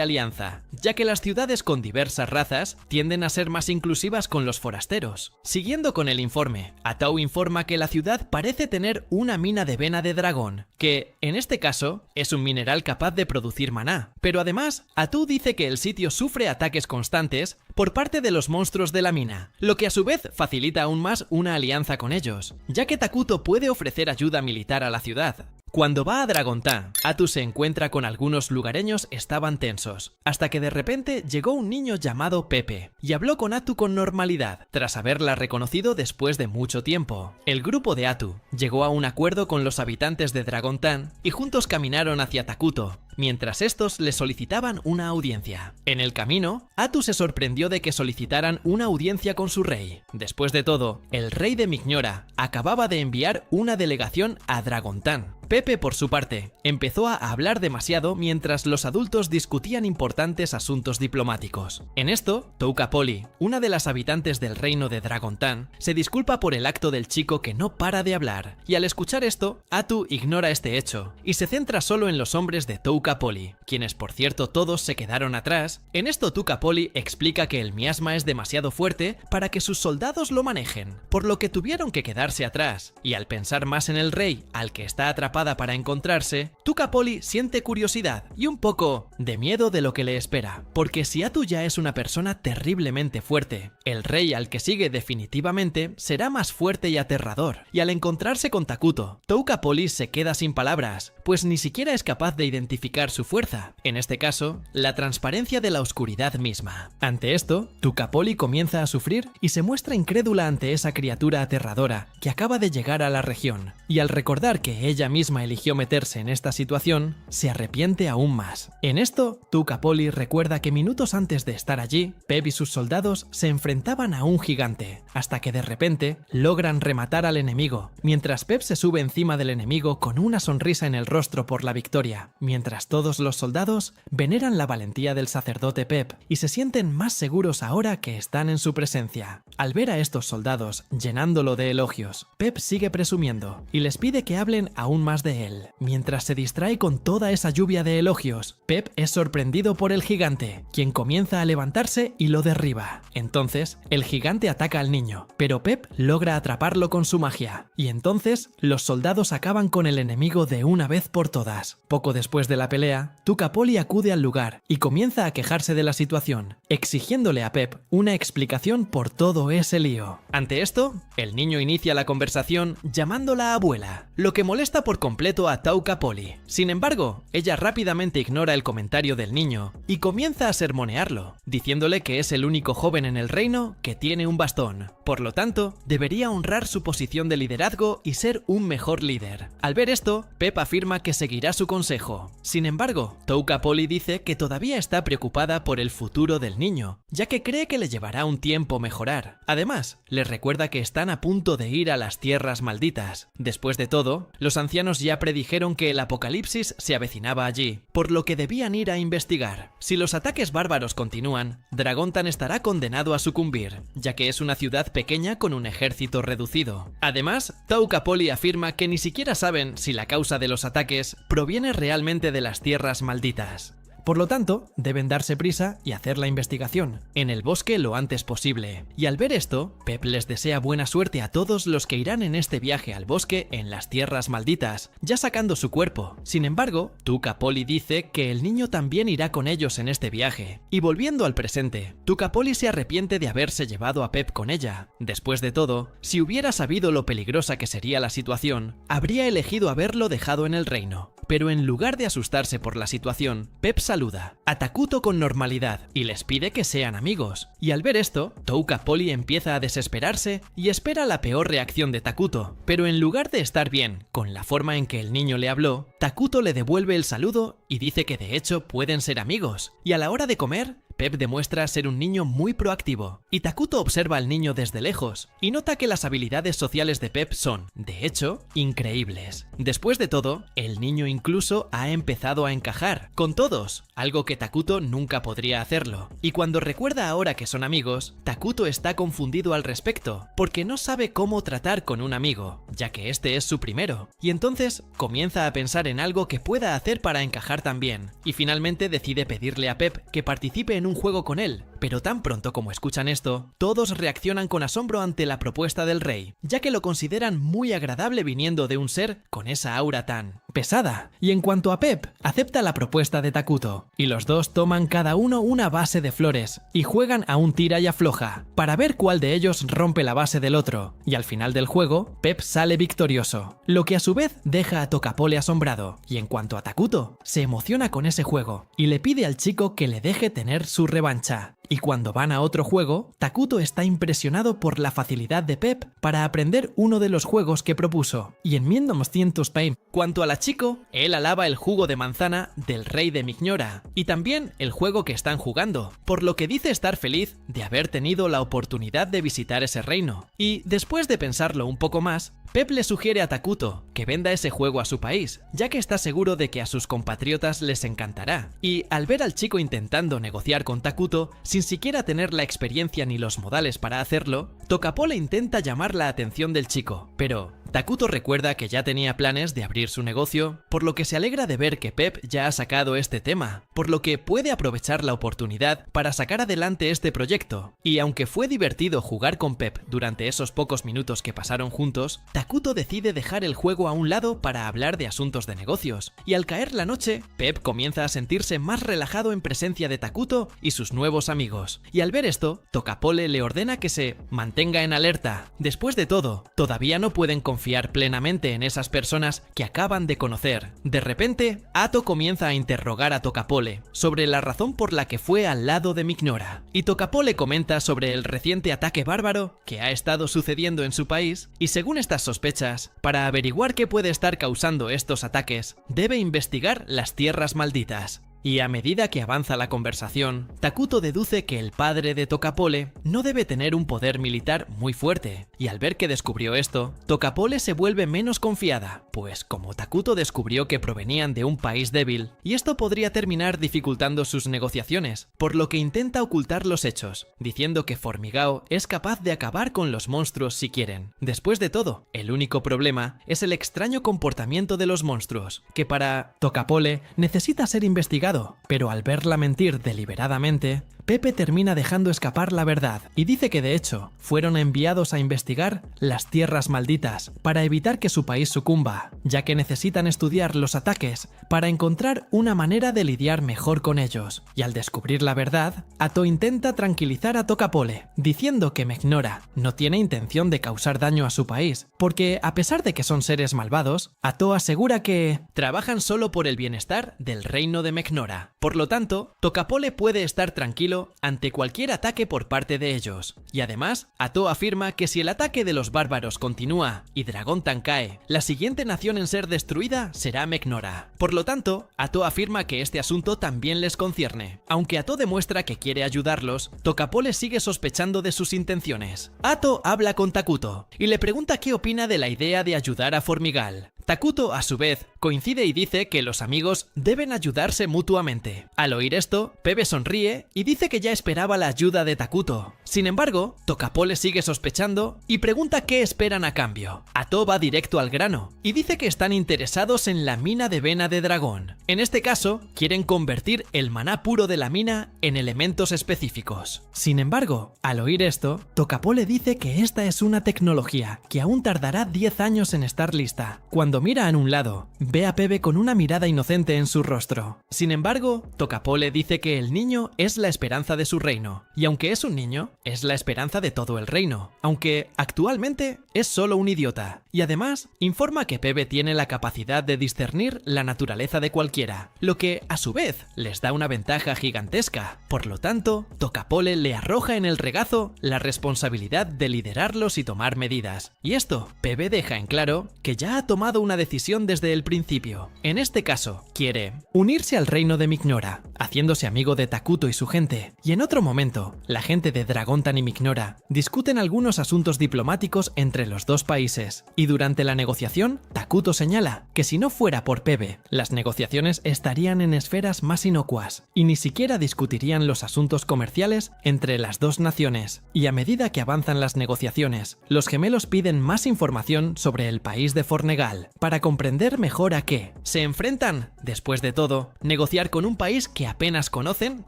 alianza, ya que las ciudades con diversas razas tienden a ser más inclusivas con los forasteros. Siguiendo con el informe, Atou informa que la ciudad parece tener una mina de vena de dragón, que, en este caso, es un mineral capaz de producir maná. Pero además, Atou dice que el sitio sufre ataques constantes por parte de los monstruos de la mina, lo que a su vez facilita aún más una alianza con ellos, ya que Takuto puede ofrecer ayuda militar a la ciudad. Cuando va a Dragontán, Atou se encuentra con algunos lugareños estaban tensos, hasta que de repente llegó un niño llamado Pepe y habló con Atou con normalidad, tras haberla reconocido después de mucho tiempo. El grupo de Atou llegó a un acuerdo con los habitantes de Dragontán y juntos caminaron hacia Takuto, mientras estos le solicitaban una audiencia. En el camino, Atu se sorprendió de que solicitaran una audiencia con su rey. Después de todo, el rey de Migñora acababa de enviar una delegación a Dragontan. Pepe, por su parte, empezó a hablar demasiado mientras los adultos discutían importantes asuntos diplomáticos. En esto, Touka Poli, una de las habitantes del reino de Dragontan, se disculpa por el acto del chico que no para de hablar, y al escuchar esto, Atu ignora este hecho, y se centra solo en los hombres de Touka Poli, quienes por cierto todos se quedaron atrás. En esto Touka Poli explica que el miasma es demasiado fuerte para que sus soldados lo manejen, por lo que tuvieron que quedarse atrás, y al pensar más en el rey al que está atrapado para encontrarse, Touka Poli siente curiosidad y un poco de miedo de lo que le espera, porque si Atu ya es una persona terriblemente fuerte, el rey al que sigue definitivamente será más fuerte y aterrador, y al encontrarse con Takuto, Touka Poli se queda sin palabras, pues ni siquiera es capaz de identificar su fuerza, en este caso, la transparencia de la oscuridad misma. Ante esto, Touka Poli comienza a sufrir y se muestra incrédula ante esa criatura aterradora que acaba de llegar a la región, y al recordar que ella misma eligió meterse en esta situación, se arrepiente aún más. En esto, Touka Poli recuerda que minutos antes de estar allí, Pep y sus soldados se enfrentaban a un gigante, hasta que de repente logran rematar al enemigo, mientras Pep se sube encima del enemigo con una sonrisa en el rostro por la victoria, mientras todos los soldados veneran la valentía del sacerdote Pep y se sienten más seguros ahora que están en su presencia. Al ver a estos soldados llenándolo de elogios, Pep sigue presumiendo y les pide que hablen aún más de él. Mientras se distrae con toda esa lluvia de elogios, Pep es sorprendido por el gigante, quien comienza a levantarse y lo derriba. Entonces, el gigante ataca al niño, pero Pep logra atraparlo con su magia, y entonces los soldados acaban con el enemigo de una vez por todas. Poco después de la pelea, Touka Poli acude al lugar y comienza a quejarse de la situación, exigiéndole a Pep una explicación por todo ese lío. Ante esto, el niño inicia la conversación llamándola abuela, lo que molesta por completo a Touka Poli. Sin embargo, ella rápidamente ignora el comentario del niño y comienza a sermonearlo, diciéndole que es el único joven en el reino que tiene un bastón. Por lo tanto, debería honrar su posición de liderazgo y ser un mejor líder. Al ver esto, Pep afirma que seguirá su consejo. Sin embargo, Touka Poli dice que todavía está preocupada por el futuro del niño, ya que cree que le llevará un tiempo mejorar. Además, les recuerda que están a punto de ir a las tierras malditas. Después de todo, los ancianos ya predijeron que el apocalipsis se avecinaba allí, por lo que debían ir a investigar. Si los ataques bárbaros continúan, Dragontan estará condenado a sucumbir, ya que es una ciudad pequeña con un ejército reducido. Además, Touka Poli afirma que ni siquiera saben si la causa de los ataques proviene realmente de las tierras malditas. Por lo tanto, deben darse prisa y hacer la investigación en el bosque lo antes posible. Y al ver esto, Pep les desea buena suerte a todos los que irán en este viaje al bosque en las tierras malditas, ya sacando su cuerpo. Sin embargo, Touka Poli dice que el niño también irá con ellos en este viaje. Y volviendo al presente, Touka Poli se arrepiente de haberse llevado a Pep con ella. Después de todo, si hubiera sabido lo peligrosa que sería la situación, habría elegido haberlo dejado en el reino. Pero en lugar de asustarse por la situación, Pep saluda a Takuto con normalidad y les pide que sean amigos. Y al ver esto, Touka Poli empieza a desesperarse y espera la peor reacción de Takuto. Pero en lugar de estar bien con la forma en que el niño le habló, Takuto le devuelve el saludo y dice que de hecho pueden ser amigos. Y a la hora de comer, Pep demuestra ser un niño muy proactivo, y Takuto observa al niño desde lejos, y nota que las habilidades sociales de Pep son, de hecho, increíbles. Después de todo, el niño incluso ha empezado a encajar con todos, algo que Takuto nunca podría hacerlo. Y cuando recuerda ahora que son amigos, Takuto está confundido al respecto, porque no sabe cómo tratar con un amigo, ya que este es su primero, y entonces comienza a pensar en algo que pueda hacer para encajar también, y finalmente decide pedirle a Pep que participe en un juego con él. Pero tan pronto como escuchan esto, todos reaccionan con asombro ante la propuesta del rey, ya que lo consideran muy agradable viniendo de un ser con esa aura tan pesada. Y en cuanto a Pep, acepta la propuesta de Takuto, y los dos toman cada uno una base de flores, y juegan a un tira y afloja, para ver cuál de ellos rompe la base del otro, y al final del juego, Pep sale victorioso, lo que a su vez deja a Touka Poli asombrado, y en cuanto a Takuto, se emociona con ese juego, y le pide al chico que le deje tener su revancha. Y cuando van a otro juego, Takuto está impresionado por la facilidad de Pep para aprender uno de los juegos que propuso. Y en 1920, cuanto a la chico, él alaba el jugo de manzana del rey de Mignola y también el juego que están jugando, por lo que dice estar feliz de haber tenido la oportunidad de visitar ese reino. Y después de pensarlo un poco más, Pep le sugiere a Takuto que venda ese juego a su país, ya que está seguro de que a sus compatriotas les encantará. Y al ver al chico intentando negociar con Takuto, sin siquiera tener la experiencia ni los modales para hacerlo, Tokapole intenta llamar la atención del chico, pero Takuto recuerda que ya tenía planes de abrir su negocio, por lo que se alegra de ver que Pep ya ha sacado este tema, por lo que puede aprovechar la oportunidad para sacar adelante este proyecto. Y aunque fue divertido jugar con Pep durante esos pocos minutos que pasaron juntos, Takuto decide dejar el juego a un lado para hablar de asuntos de negocios, y al caer la noche, Pep comienza a sentirse más relajado en presencia de Takuto y sus nuevos amigos. Y al ver esto, Tokapole le ordena que se mantenga en alerta. Después de todo, todavía no pueden confiar plenamente en esas personas que acaban de conocer. De repente, Ato comienza a interrogar a Tokapole sobre la razón por la que fue al lado de Mignola, y Tokapole comenta sobre el reciente ataque bárbaro que ha estado sucediendo en su país, y según estas sospechas, para averiguar qué puede estar causando estos ataques, debe investigar las tierras malditas. Y a medida que avanza la conversación, Takuto deduce que el padre de Tokapole no debe tener un poder militar muy fuerte, y al ver que descubrió esto, Tokapole se vuelve menos confiada, pues como Takuto descubrió que provenían de un país débil, y esto podría terminar dificultando sus negociaciones, por lo que intenta ocultar los hechos, diciendo que Formigao es capaz de acabar con los monstruos si quieren. Después de todo, el único problema es el extraño comportamiento de los monstruos, que para Tokapole necesita ser investigado, pero al verla mentir deliberadamente, Pepe termina dejando escapar la verdad y dice que de hecho fueron enviados a investigar las tierras malditas para evitar que su país sucumba, ya que necesitan estudiar los ataques para encontrar una manera de lidiar mejor con ellos. Y al descubrir la verdad, Ato intenta tranquilizar a Tokapole, diciendo que Mignola no tiene intención de causar daño a su país, porque a pesar de que son seres malvados, Ato asegura que trabajan solo por el bienestar del reino de Mignola. Por lo tanto, Tokapole puede estar tranquilo ante cualquier ataque por parte de ellos. Y además, Ato afirma que si el ataque de los bárbaros continúa y Dragontan cae, la siguiente nación en ser destruida será Mignola. Por lo tanto, Ato afirma que este asunto también les concierne. Aunque Ato demuestra que quiere ayudarlos, Tokapole sigue sospechando de sus intenciones. Ato habla con Takuto y le pregunta qué opina de la idea de ayudar a Formigal. Takuto, a su vez, coincide y dice que los amigos deben ayudarse mutuamente. Al oír esto, Pepe sonríe y dice que ya esperaba la ayuda de Takuto. Sin embargo, Tokapole sigue sospechando y pregunta qué esperan a cambio. Ato va directo al grano y dice que están interesados en la mina de vena de dragón. En este caso, quieren convertir el maná puro de la mina en elementos específicos. Sin embargo, al oír esto, Tokapole dice que esta es una tecnología que aún tardará 10 años en estar lista. Cuando mira a un lado, ve a Pepe con una mirada inocente en su rostro. Sin embargo, Tokapole dice que el niño es la esperanza de su reino, y aunque es un niño, es la esperanza de todo el reino, aunque actualmente es solo un idiota. Y además, informa que Pepe tiene la capacidad de discernir la naturaleza de cualquiera, lo que a su vez les da una ventaja gigantesca. Por lo tanto, Tokapole le arroja en el regazo la responsabilidad de liderarlos y tomar medidas. Y esto, Pepe deja en claro que ya ha tomado una decisión desde el principio. En este caso, quiere unirse al reino de Mignola, haciéndose amigo de Takuto y su gente. Y en otro momento, la gente de Dragontan y Mignola discuten algunos asuntos diplomáticos entre los dos países. Y durante la negociación, Takuto señala que si no fuera por Pepe, las negociaciones estarían en esferas más inocuas y ni siquiera discutirían los asuntos comerciales entre las dos naciones. Y a medida que avanzan las negociaciones, los gemelos piden más información sobre el país de Fornegal para comprender mejor a qué se enfrentan. Después de todo, negociar con un país que apenas conocen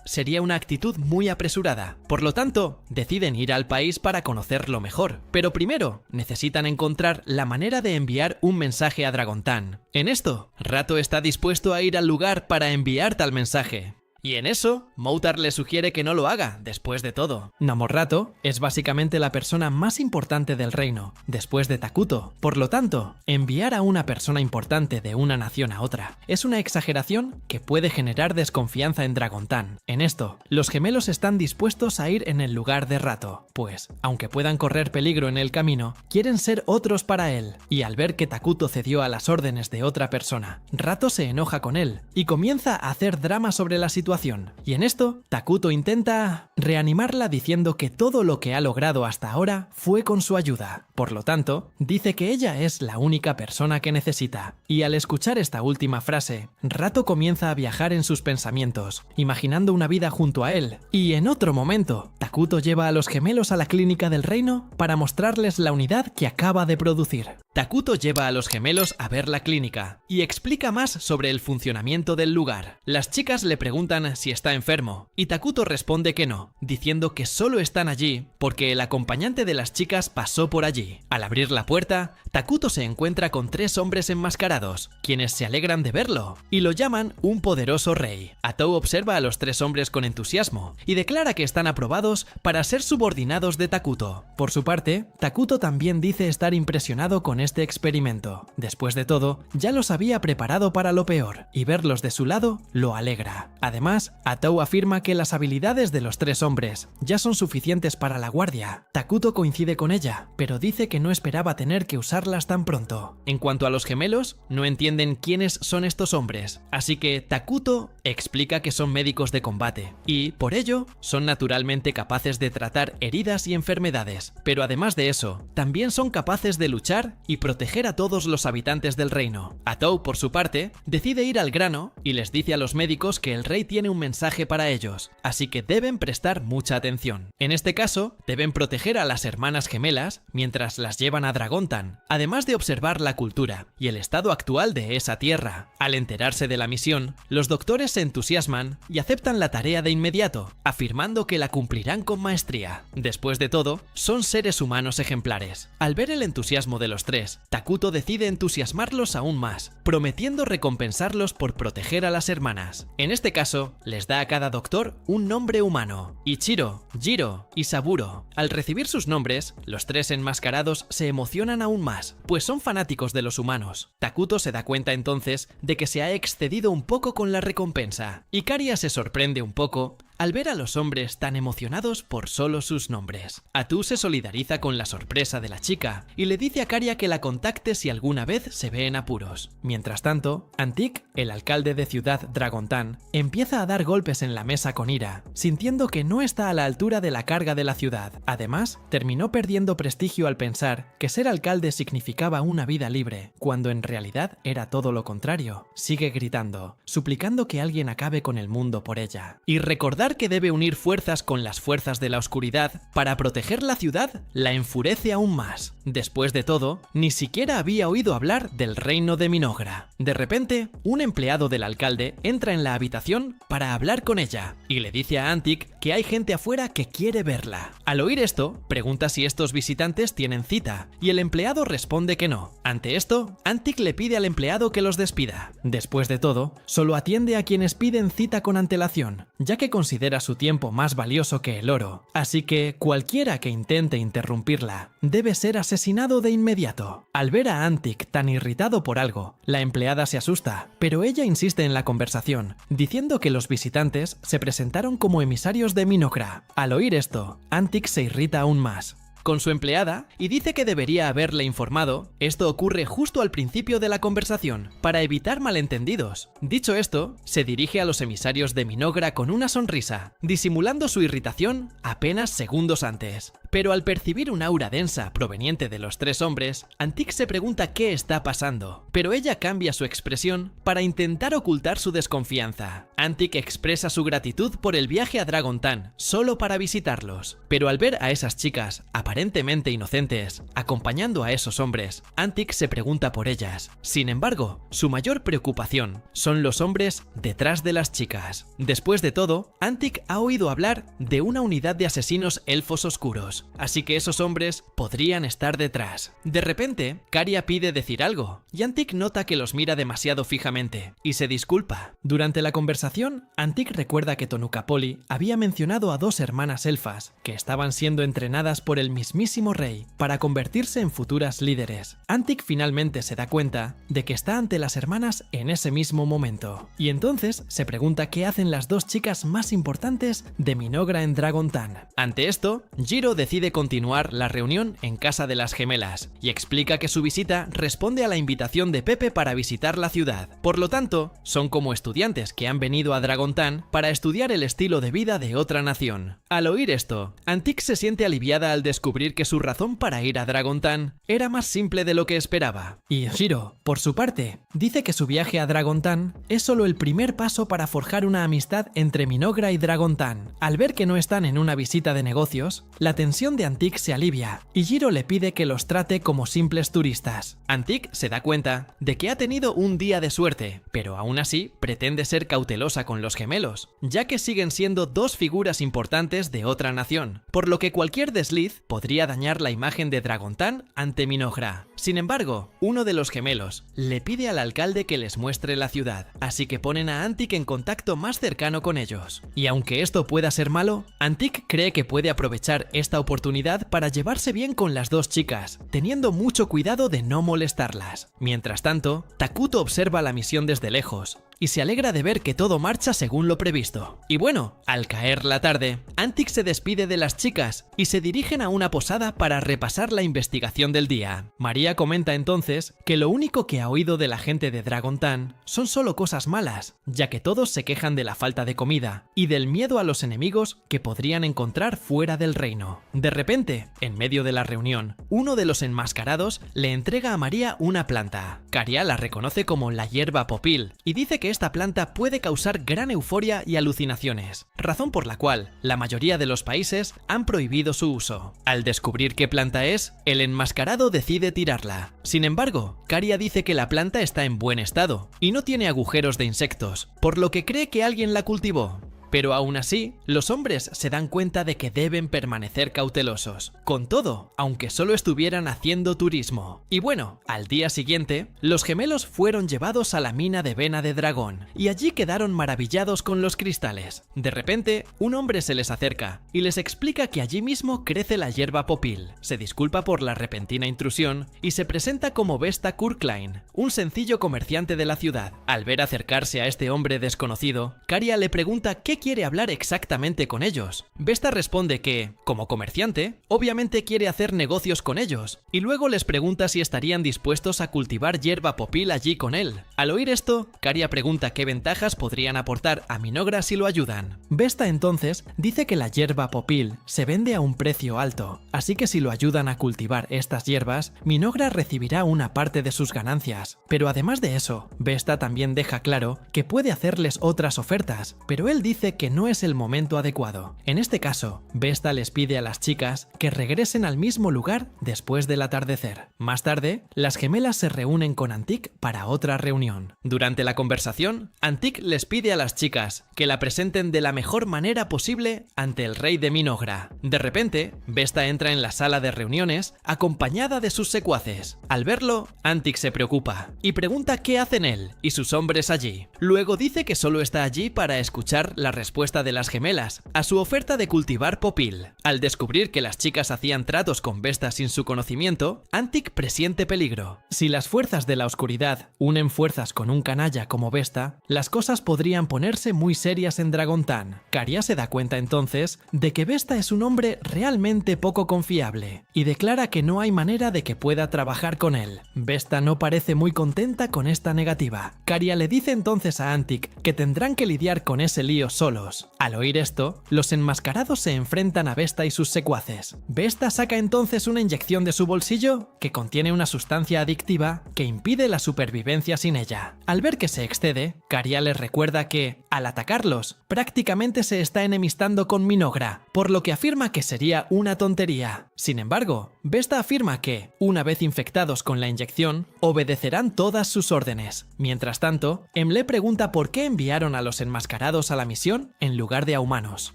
sería una actitud muy apresurada. Por lo tanto, deciden ir al país para conocerlo mejor. Pero primero, necesitan encontrar la manera de enviar un mensaje a Dragontan. En esto, Rato está dispuesto a ir al lugar para enviar tal mensaje. Y en eso, Moutar le sugiere que no lo haga, después de todo. Namorrato es básicamente la persona más importante del reino, después de Takuto. Por lo tanto, enviar a una persona importante de una nación a otra es una exageración que puede generar desconfianza en Dragontan. En esto, los gemelos están dispuestos a ir en el lugar de Rato, pues, aunque puedan correr peligro en el camino, quieren ser otros para él. Y al ver que Takuto cedió a las órdenes de otra persona, Rato se enoja con él y comienza a hacer drama sobre la situación. Y en esto, Takuto intenta reanimarla diciendo que todo lo que ha logrado hasta ahora fue con su ayuda. Por lo tanto, dice que ella es la única persona que necesita. Y al escuchar esta última frase, Rato comienza a viajar en sus pensamientos, imaginando una vida junto a él. Y en otro momento, Takuto lleva a los gemelos a la clínica del reino para mostrarles la unidad que acaba de producir. Takuto lleva a los gemelos a ver la clínica y explica más sobre el funcionamiento del lugar. Las chicas le preguntan si está enfermo y Takuto responde que no, diciendo que solo están allí porque el acompañante de las chicas pasó por allí. Al abrir la puerta, Takuto se encuentra con 3 hombres enmascarados, quienes se alegran de verlo y lo llaman un poderoso rey. Atou observa a los 3 hombres con entusiasmo y declara que están aprobados para ser subordinados de Takuto. Por su parte, Takuto también dice estar impresionado con este experimento. Después de todo, ya los había preparado para lo peor y verlos de su lado lo alegra. Además, Atou afirma que las habilidades de los 3 hombres ya son suficientes para la guardia. Takuto coincide con ella, pero dice que no esperaba tener que usarlas tan pronto. En cuanto a los gemelos, no entienden quiénes son estos hombres, así que Takuto explica que son médicos de combate y, por ello, son naturalmente capaces de tratar heridas y enfermedades. Pero además de eso, también son capaces de luchar y proteger a todos los habitantes del reino. Atou, por su parte, decide ir al grano y les dice a los médicos que el rey tiene un mensaje para ellos, así que deben prestar mucha atención. En este caso, deben proteger a las hermanas gemelas mientras las llevan a Dragontan, además de observar la cultura y el estado actual de esa tierra. Al enterarse de la misión, los doctores se entusiasman y aceptan la tarea de inmediato, afirmando que la cumplirán con maestría. Después de todo, son seres humanos ejemplares. Al ver el entusiasmo de los 3, Takuto decide entusiasmarlos aún más, prometiendo recompensarlos por proteger a las hermanas. En este caso, les da a cada doctor un nombre humano: Ichiro, Jiro y Saburo. Al recibir sus nombres, los 3 enmascarados se emocionan aún más, pues son fanáticos de los humanos. Takuto se da cuenta entonces de que se ha excedido un poco con la recompensa, y Karia se sorprende un poco al ver a los hombres tan emocionados por solo sus nombres. Atou se solidariza con la sorpresa de la chica y le dice a Karia que la contacte si alguna vez se ve en apuros. Mientras tanto, Antique, el alcalde de Ciudad Dragontan, empieza a dar golpes en la mesa con ira, sintiendo que no está a la altura de la carga de la ciudad. Además, terminó perdiendo prestigio al pensar que ser alcalde significaba una vida libre, cuando en realidad era todo lo contrario. Sigue gritando, suplicando que alguien acabe con el mundo por ella. Y recordar que debe unir fuerzas con las fuerzas de la oscuridad para proteger la ciudad la enfurece aún más. Después de todo, ni siquiera había oído hablar del reino de Minogra. De repente, un empleado del alcalde entra en la habitación para hablar con ella y le dice a Antique que hay gente afuera que quiere verla. Al oír esto, pregunta si estos visitantes tienen cita y el empleado responde que no. Ante esto, Antique le pide al empleado que los despida. Después de todo, solo atiende a quienes piden cita con antelación, ya que considera su tiempo más valioso que el oro, así que cualquiera que intente interrumpirla debe ser asesinado de inmediato. Al ver a Antique tan irritado por algo, la empleada se asusta, pero ella insiste en la conversación, diciendo que los visitantes se presentaron como emisarios de Minogra. Al oír esto, Antique se irrita aún más con su empleada y dice que debería haberle informado. Esto ocurre justo al principio de la conversación, para evitar malentendidos. Dicho esto, se dirige a los emisarios de Minogra con una sonrisa, disimulando su irritación apenas segundos antes. Pero al percibir un aura densa proveniente de los 3 hombres, Antique se pregunta qué está pasando, pero ella cambia su expresión para intentar ocultar su desconfianza. Antique expresa su gratitud por el viaje a Dragontan, solo para visitarlos, pero al ver a esas chicas aparentemente inocentes acompañando a esos hombres, Antique se pregunta por ellas. Sin embargo, su mayor preocupación son los hombres detrás de las chicas. Después de todo, Antique ha oído hablar de una unidad de asesinos elfos oscuros. ellos, así que esos hombres podrían estar detrás. De repente, Caria pide decir algo, y Antic nota que los mira demasiado fijamente, y se disculpa. Durante la conversación, Antic recuerda que Tonukapoli había mencionado a dos hermanas elfas, que estaban siendo entrenadas por el mismísimo rey, para convertirse en futuras líderes. Antic finalmente se da cuenta de que está ante las hermanas en ese mismo momento, y entonces se pregunta qué hacen las dos chicas más importantes de Minogra en Dragontan. Ante esto, Jiro decide continuar la reunión en casa de las gemelas, y explica que su visita responde a la invitación de Pepe para visitar la ciudad. Por lo tanto, son como estudiantes que han venido a Dragontan para estudiar el estilo de vida de otra nación. Al oír esto, Antic se siente aliviada al descubrir que su razón para ir a Dragontan era más simple de lo que esperaba. Y Jiro, por su parte, dice que su viaje a Dragontan es solo el primer paso para forjar una amistad entre Minogra y Dragontan. Al ver que no están en una visita de negocios, la tensión de Antic se alivia y Jiro le pide que los trate como simples turistas. Antic se da cuenta de que ha tenido un día de suerte, pero aún así pretende ser cautelosa con los gemelos, ya que siguen siendo dos figuras importantes de otra nación, por lo que cualquier desliz podría dañar la imagen de Dragontan ante Minogra. Sin embargo, uno de los gemelos le pide al alcalde que les muestre la ciudad, así que ponen a Antic en contacto más cercano con ellos. Y aunque esto pueda ser malo, Antic cree que puede aprovechar esta oportunidad para llevarse bien con las dos chicas, teniendo mucho cuidado de no molestarlas. Mientras tanto, Takuto observa la misión desde lejos y se alegra de ver que todo marcha según lo previsto. Y bueno, al caer la tarde, Antic se despide de las chicas y se dirigen a una posada para repasar la investigación del día. María comenta entonces que lo único que ha oído de la gente de Dragontan son solo cosas malas, ya que todos se quejan de la falta de comida y del miedo a los enemigos que podrían encontrar fuera del reino. De repente, en medio de la reunión, uno de los enmascarados le entrega a María una planta. Caria la reconoce como la hierba popil y dice que esta planta puede causar gran euforia y alucinaciones, razón por la cual la mayoría de los países han prohibido su uso. Al descubrir qué planta es, el enmascarado decide tirarla. Sin embargo, Caria dice que la planta está en buen estado y no tiene agujeros de insectos, por lo que cree que alguien la cultivó. Pero aún así, los hombres se dan cuenta de que deben permanecer cautelosos. Con todo, aunque solo estuvieran haciendo turismo. Y bueno, al día siguiente, los gemelos fueron llevados a la mina de vena de dragón, y allí quedaron maravillados con los cristales. De repente, un hombre se les acerca y les explica que allí mismo crece la hierba popil. Se disculpa por la repentina intrusión y se presenta como Vesta Kurklein, un sencillo comerciante de la ciudad. Al ver acercarse a este hombre desconocido, Caria le pregunta qué quiere hablar exactamente con ellos. Vesta responde que, como comerciante, obviamente quiere hacer negocios con ellos, y luego les pregunta si estarían dispuestos a cultivar hierba popil allí con él. Al oír esto, Caria pregunta qué ventajas podrían aportar a Minogra si lo ayudan. Vesta entonces dice que la hierba popil se vende a un precio alto, así que si lo ayudan a cultivar estas hierbas, Minogra recibirá una parte de sus ganancias. Pero además de eso, Vesta también deja claro que puede hacerles otras ofertas, pero él dice que no es el momento adecuado. En este caso, Vesta les pide a las chicas que regresen al mismo lugar después del atardecer. Más tarde, las gemelas se reúnen con Antic para otra reunión. Durante la conversación, Antic les pide a las chicas que la presenten de la mejor manera posible ante el rey de Minogra. De repente, Vesta entra en la sala de reuniones acompañada de sus secuaces. Al verlo, Antic se preocupa y pregunta qué hacen él y sus hombres allí. Luego dice que solo está allí para escuchar la respuesta de las gemelas a su oferta de cultivar popil. Al descubrir que las chicas hacían tratos con Vesta sin su conocimiento, Antic presiente peligro. Si las fuerzas de la oscuridad unen fuerzas con un canalla como Vesta, las cosas podrían ponerse muy serias en Dragontan. Caria se da cuenta entonces de que Vesta es un hombre realmente poco confiable y declara que no hay manera de que pueda trabajar con él. Vesta no parece muy contenta con esta negativa. Caria le dice entonces a Antic que tendrán que lidiar con ese lío solos. Al oír esto, los enmascarados se enfrentan a Vesta y sus secuaces. Vesta saca entonces una inyección de su bolsillo que contiene una sustancia adictiva que impide la supervivencia sin ella. ella. Al ver que se excede, Caria les recuerda que, al atacarlos, prácticamente se está enemistando con Minogra, por lo que afirma que sería una tontería. Sin embargo, Vesta afirma que, una vez infectados con la inyección, obedecerán todas sus órdenes. Mientras tanto, Emle pregunta por qué enviaron a los enmascarados a la misión en lugar de a humanos.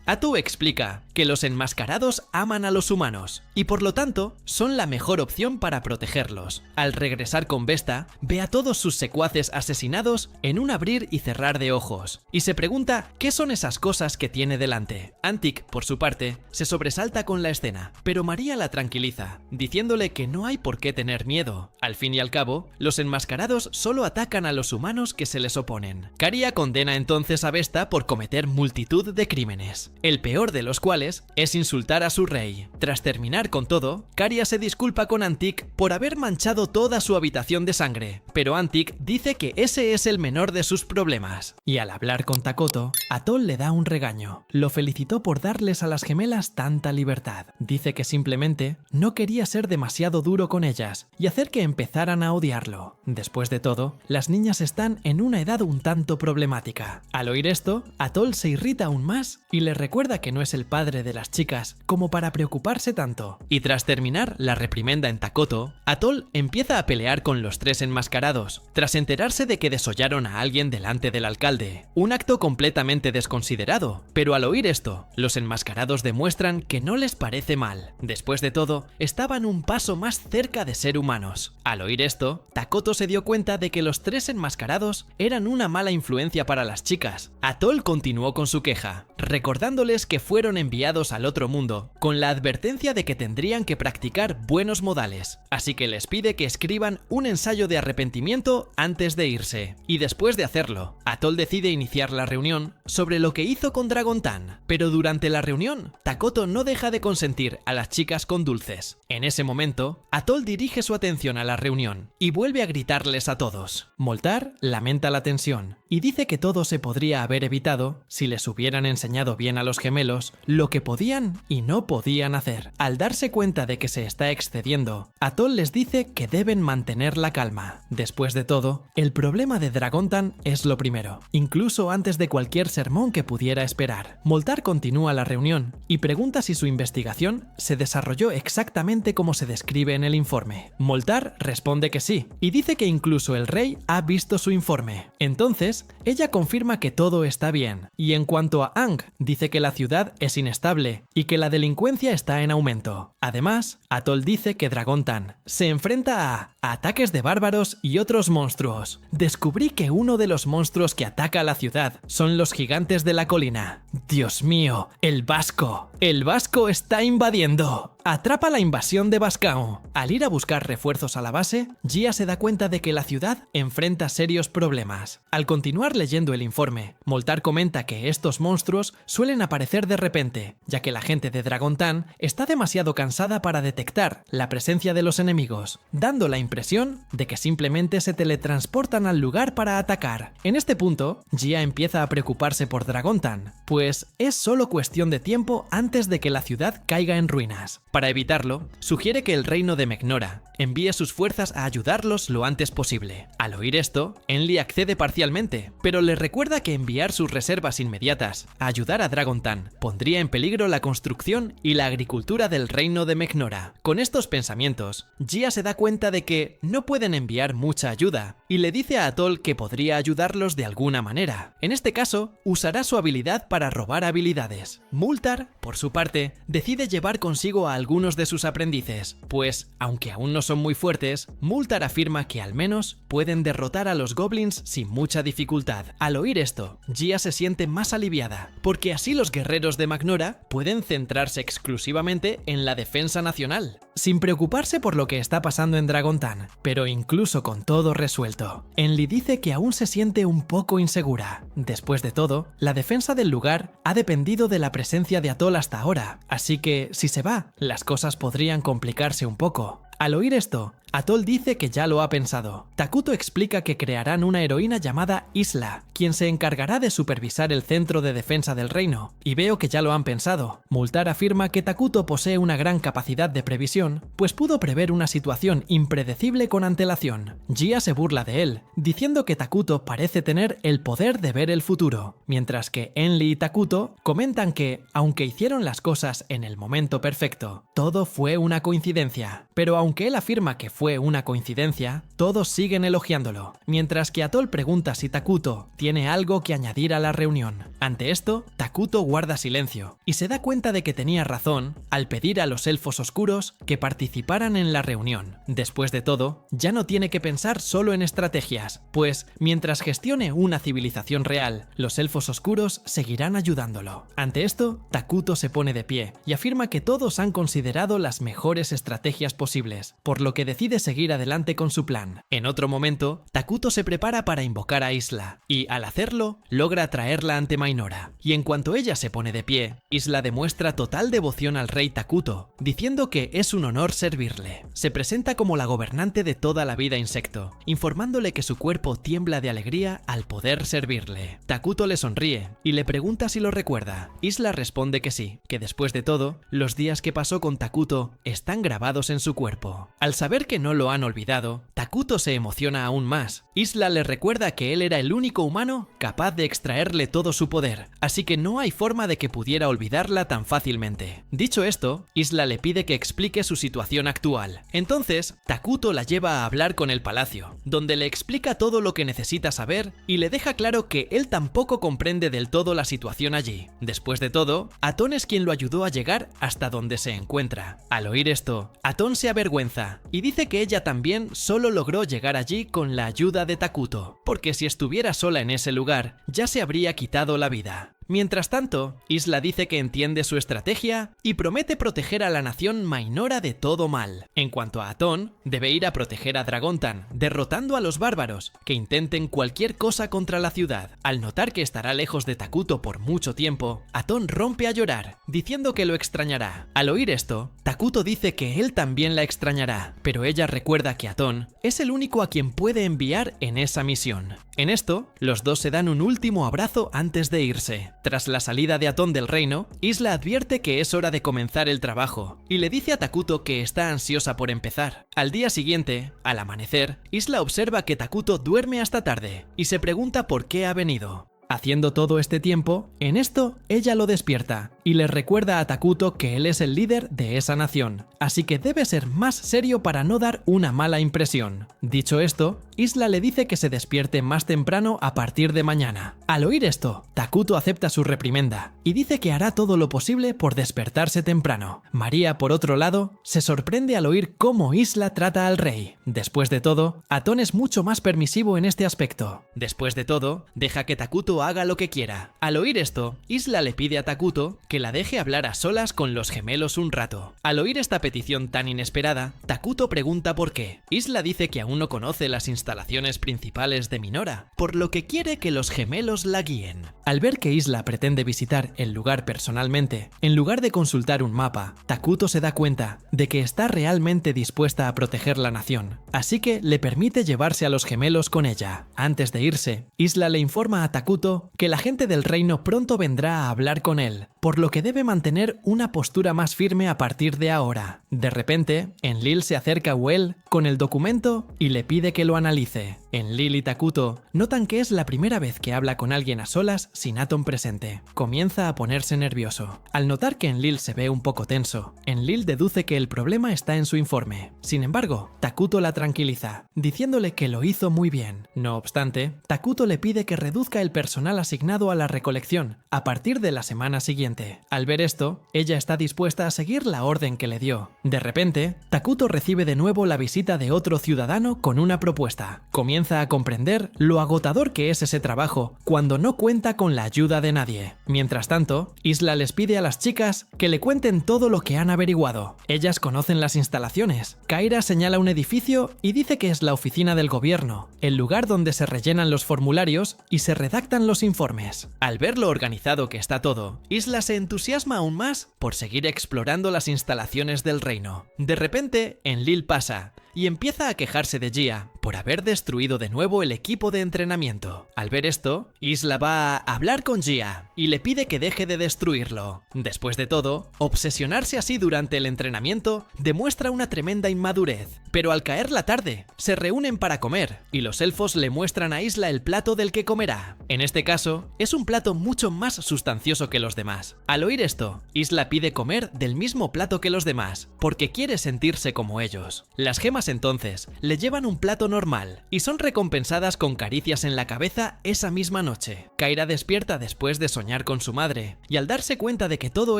Atu explica que los enmascarados aman a los humanos y por lo tanto son la mejor opción para protegerlos. Al regresar con Vesta, ve a todos sus secuaces asesinados en un abrir y cerrar de ojos y se pregunta qué son esas cosas que tiene delante. Antic, por su parte, se sobresalta con la escena, pero María la tranquiliza, diciéndole que no hay por qué tener miedo. Al fin y al cabo, los enmascarados solo atacan a los humanos que se les oponen. Caria condena entonces a Vesta por cometer multitud de crímenes, el peor de los cuales es insultar a su rey. Tras terminar con todo, Caria se disculpa con Antic por haber manchado toda su habitación de sangre, pero Antic dice que ese es el menor de sus problemas. Y al hablar con Takoto, Atoll le da un regaño. Lo felicitó por darles a las gemelas tanta libertad. Dice que simplemente no quería ser demasiado duro con ellas y hacer que empezaran a odiarlo. Después de todo, las niñas están en una edad un tanto problemática. Al oír esto, Atoll se irrita aún más y le recuerda que no es el padre de las chicas como para preocuparse tanto. Y tras terminar la reprimenda en Takoto, Atoll empieza a pelear con los tres enmascarados, tras enterarse de que desollaron a alguien delante del alcalde. Un acto completamente desconsiderado, pero al oír esto, los enmascarados demuestran que no les parece mal. Después de todo, estaban un paso más cerca de ser humanos. Al oír esto, Takoto se dio cuenta de que los tres enmascarados eran una mala influencia para las chicas. Atoll continuó con su queja, recordándoles que fueron enviados al otro mundo, con la advertencia de que tendrían que practicar buenos modales, así que les pide que escriban un ensayo de arrepentimiento antes de irse. Y después de hacerlo, Atoll decide iniciar la reunión sobre lo que hizo con Dragontan, pero durante la reunión, Takoto no deja de consentir a las chicas con dulces. En ese momento, Atoll dirige su atención a la reunión y vuelve a gritarles a todos. Moltar lamenta la tensión y dice que todo se podría haber evitado si les hubieran enseñado bien a los gemelos lo que podían y no podían hacer. Al darse cuenta de que se está excediendo, Atoll les dice que deben mantener la calma. Después de todo, el problema de Dragontan es lo primero, incluso antes de cualquier sermón que pudiera esperar. Moltar continúa la reunión y pregunta si su investigación se desarrolló exactamente como se describe en el informe. Moltar responde que sí, y dice que incluso el rey ha visto su informe. Entonces, ella confirma que todo está bien, y en cuanto a Aang, dice que la ciudad es inestable y que la delincuencia está en aumento. Además, Atoll dice que Dragontan se enfrenta a ataques de bárbaros y otros monstruos. Descubrí que uno de los monstruos que ataca a la ciudad son los gigantes de la colina. Dios mío, el Vasco. El Vasco está invadiendo. Atrapa la invasión de Vascao. Al ir a buscar refuerzos a la base, Gia se da cuenta de que la ciudad enfrenta serios problemas. Al continuar leyendo el informe, Moltar comenta que estos monstruos suelen aparecer de repente, ya que la gente de Dragontan está demasiado cansada para detectar la presencia de los enemigos, dando la impresión de que simplemente se teletransportan al lugar para atacar. En este punto, Gia empieza a preocuparse por Dragontan, pues es solo cuestión de tiempo antes de que la ciudad caiga en ruinas. Para evitarlo, sugiere que el reino de Megnora envíe sus fuerzas a ayudarlos lo antes posible. Al oír esto, Enli accede parcialmente, pero le recuerda que enviar sus reservas inmediatas a ayudar a Dragontan pondría en peligro la construcción y la agricultura del reino de Megnora. Con estos pensamientos, Gia se da cuenta de que no pueden enviar mucha ayuda y le dice a Atoll que podría ayudarlos de alguna manera. En este caso, usará su habilidad para robar habilidades. Multar, por su parte, decide llevar consigo a algunos de sus aprendices, pues, aunque aún no son muy fuertes, Multar afirma que al menos pueden derrotar a los goblins sin mucha dificultad. Al oír esto, Gia se siente más aliviada, porque así los guerreros de Magnora pueden centrarse exclusivamente en la defensa nacional, sin preocuparse por lo que está pasando en Dragontan. Pero incluso con todo resuelto, Enli dice que aún se siente un poco insegura. Después de todo, la defensa del lugar ha dependido de la presencia de Atoll hasta ahora, así que si se va, las cosas podrían complicarse un poco. Al oír esto, Atoll dice que ya lo ha pensado. Takuto explica que crearán una heroína llamada Isla, quien se encargará de supervisar el centro de defensa del reino, y veo que ya lo han pensado. Multar afirma que Takuto posee una gran capacidad de previsión, pues pudo prever una situación impredecible con antelación. Gia se burla de él, diciendo que Takuto parece tener el poder de ver el futuro, mientras que Enli y Takuto comentan que, aunque hicieron las cosas en el momento perfecto, todo fue una coincidencia. Pero aunque él afirma que fue una coincidencia, todos siguen elogiándolo, mientras que Atoll pregunta si Takuto tiene algo que añadir a la reunión. Ante esto, Takuto guarda silencio, y se da cuenta de que tenía razón al pedir a los elfos oscuros que participaran en la reunión. Después de todo, ya no tiene que pensar solo en estrategias, pues mientras gestione una civilización real, los elfos oscuros seguirán ayudándolo. Ante esto, Takuto se pone de pie y afirma que todos han considerado las mejores estrategias posibles, por lo que decide seguir adelante con su plan. En otro momento, Takuto se prepara para invocar a Isla, y al hacerlo, logra traerla ante Mainora. Y en cuanto ella se pone de pie, Isla demuestra total devoción al rey Takuto, diciendo que es un honor servirle. Se presenta como la gobernante de toda la vida insecto, informándole que su cuerpo tiembla de alegría al poder servirle. Takuto le sonríe y le pregunta si lo recuerda. Isla responde que sí, que después de todo, los días que pasó con Takuto están grabados en su cuerpo. Al saber que no lo han olvidado, Takuto se emociona aún más. Isla le recuerda que él era el único humano capaz de extraerle todo su poder, así que no hay forma de que pudiera olvidarla tan fácilmente. Dicho esto, Isla le pide que explique su situación actual. Entonces, Takuto la lleva a hablar con el palacio, donde le explica todo lo que necesita saber y le deja claro que él tampoco comprende del todo la situación allí. Después de todo, Aton es quien lo ayudó a llegar hasta donde se encuentra. Al oír esto, Aton se avergüenza y dice que ella también solo logró llegar allí con la ayuda de Takuto, porque si estuviera sola en ese lugar, ya se habría quitado la vida. Mientras tanto, Isla dice que entiende su estrategia y promete proteger a la nación Mainora de todo mal. En cuanto a Aton, debe ir a proteger a Dragontan, derrotando a los bárbaros que intenten cualquier cosa contra la ciudad. Al notar que estará lejos de Takuto por mucho tiempo, Aton rompe a llorar, diciendo que lo extrañará. Al oír esto, Takuto dice que él también la extrañará, pero ella recuerda que Aton es el único a quien puede enviar en esa misión. En esto, los dos se dan un último abrazo antes de irse. Tras la salida de Aton del reino, Isla advierte que es hora de comenzar el trabajo y le dice a Takuto que está ansiosa por empezar. Al día siguiente, al amanecer, Isla observa que Takuto duerme hasta tarde y se pregunta por qué ha venido. Haciendo todo este tiempo, en esto ella lo despierta y le recuerda a Takuto que él es el líder de esa nación, así que debe ser más serio para no dar una mala impresión. Dicho esto, Isla le dice que se despierte más temprano a partir de mañana. Al oír esto, Takuto acepta su reprimenda y dice que hará todo lo posible por despertarse temprano. María, por otro lado, se sorprende al oír cómo Isla trata al rey. Después de todo, Aton es mucho más permisivo en este aspecto. Después de todo, deja que Takuto haga lo que quiera. Al oír esto, Isla le pide a Takuto que la deje hablar a solas con los gemelos un rato. Al oír esta petición tan inesperada, Takuto pregunta por qué. Isla dice que aún no conoce las instalaciones principales de Minora, por lo que quiere que los gemelos la guíen. Al ver que Isla pretende visitar el lugar personalmente, en lugar de consultar un mapa, Takuto se da cuenta de que está realmente dispuesta a proteger la nación, así que le permite llevarse a los gemelos con ella. Antes de irse, Isla le informa a Takuto que la gente del reino pronto vendrá a hablar con él, por lo que debe mantener una postura más firme a partir de ahora. De repente, Enlil se acerca a Uel con el documento y le pide que lo analice. Enlil y Takuto notan que es la primera vez que habla con alguien a solas sin Aton presente. Comienza a ponerse nervioso. Al notar que Enlil se ve un poco tenso, Enlil deduce que el problema está en su informe. Sin embargo, Takuto la tranquiliza, diciéndole que lo hizo muy bien. No obstante, Takuto le pide que reduzca el personal asignado a la recolección a partir de la semana siguiente. Al ver esto, ella está dispuesta a seguir la orden que le dio. De repente, Takuto recibe de nuevo la visita de otro ciudadano con una propuesta. Comienza a comprender lo agotador que es ese trabajo cuando no cuenta con la ayuda de nadie. Mientras tanto, Isla les pide a las chicas que le cuenten todo lo que han averiguado. Ellas conocen las instalaciones. Kaira señala un edificio y dice que es la oficina del gobierno, el lugar donde se rellenan los formularios y se redactan los informes. Al ver lo organizado que está todo, Isla Isla se entusiasma aún más por seguir explorando las instalaciones del reino. De repente, Enlil pasa y empieza a quejarse de Gia por haber destruido de nuevo el equipo de entrenamiento. Al ver esto, Isla va a hablar con Gia y le pide que deje de destruirlo. Después de todo, obsesionarse así durante el entrenamiento demuestra una tremenda inmadurez. Pero al caer la tarde, se reúnen para comer y los elfos le muestran a Isla el plato del que comerá. En este caso, es un plato mucho más sustancioso que los demás. Al oír esto, Isla pide comer del mismo plato que los demás, porque quiere sentirse como ellos. Las gemas entonces le llevan un plato normal y son recompensadas con caricias en la cabeza esa misma noche. Kyra despierta después de soñar con su madre y al darse cuenta de que todo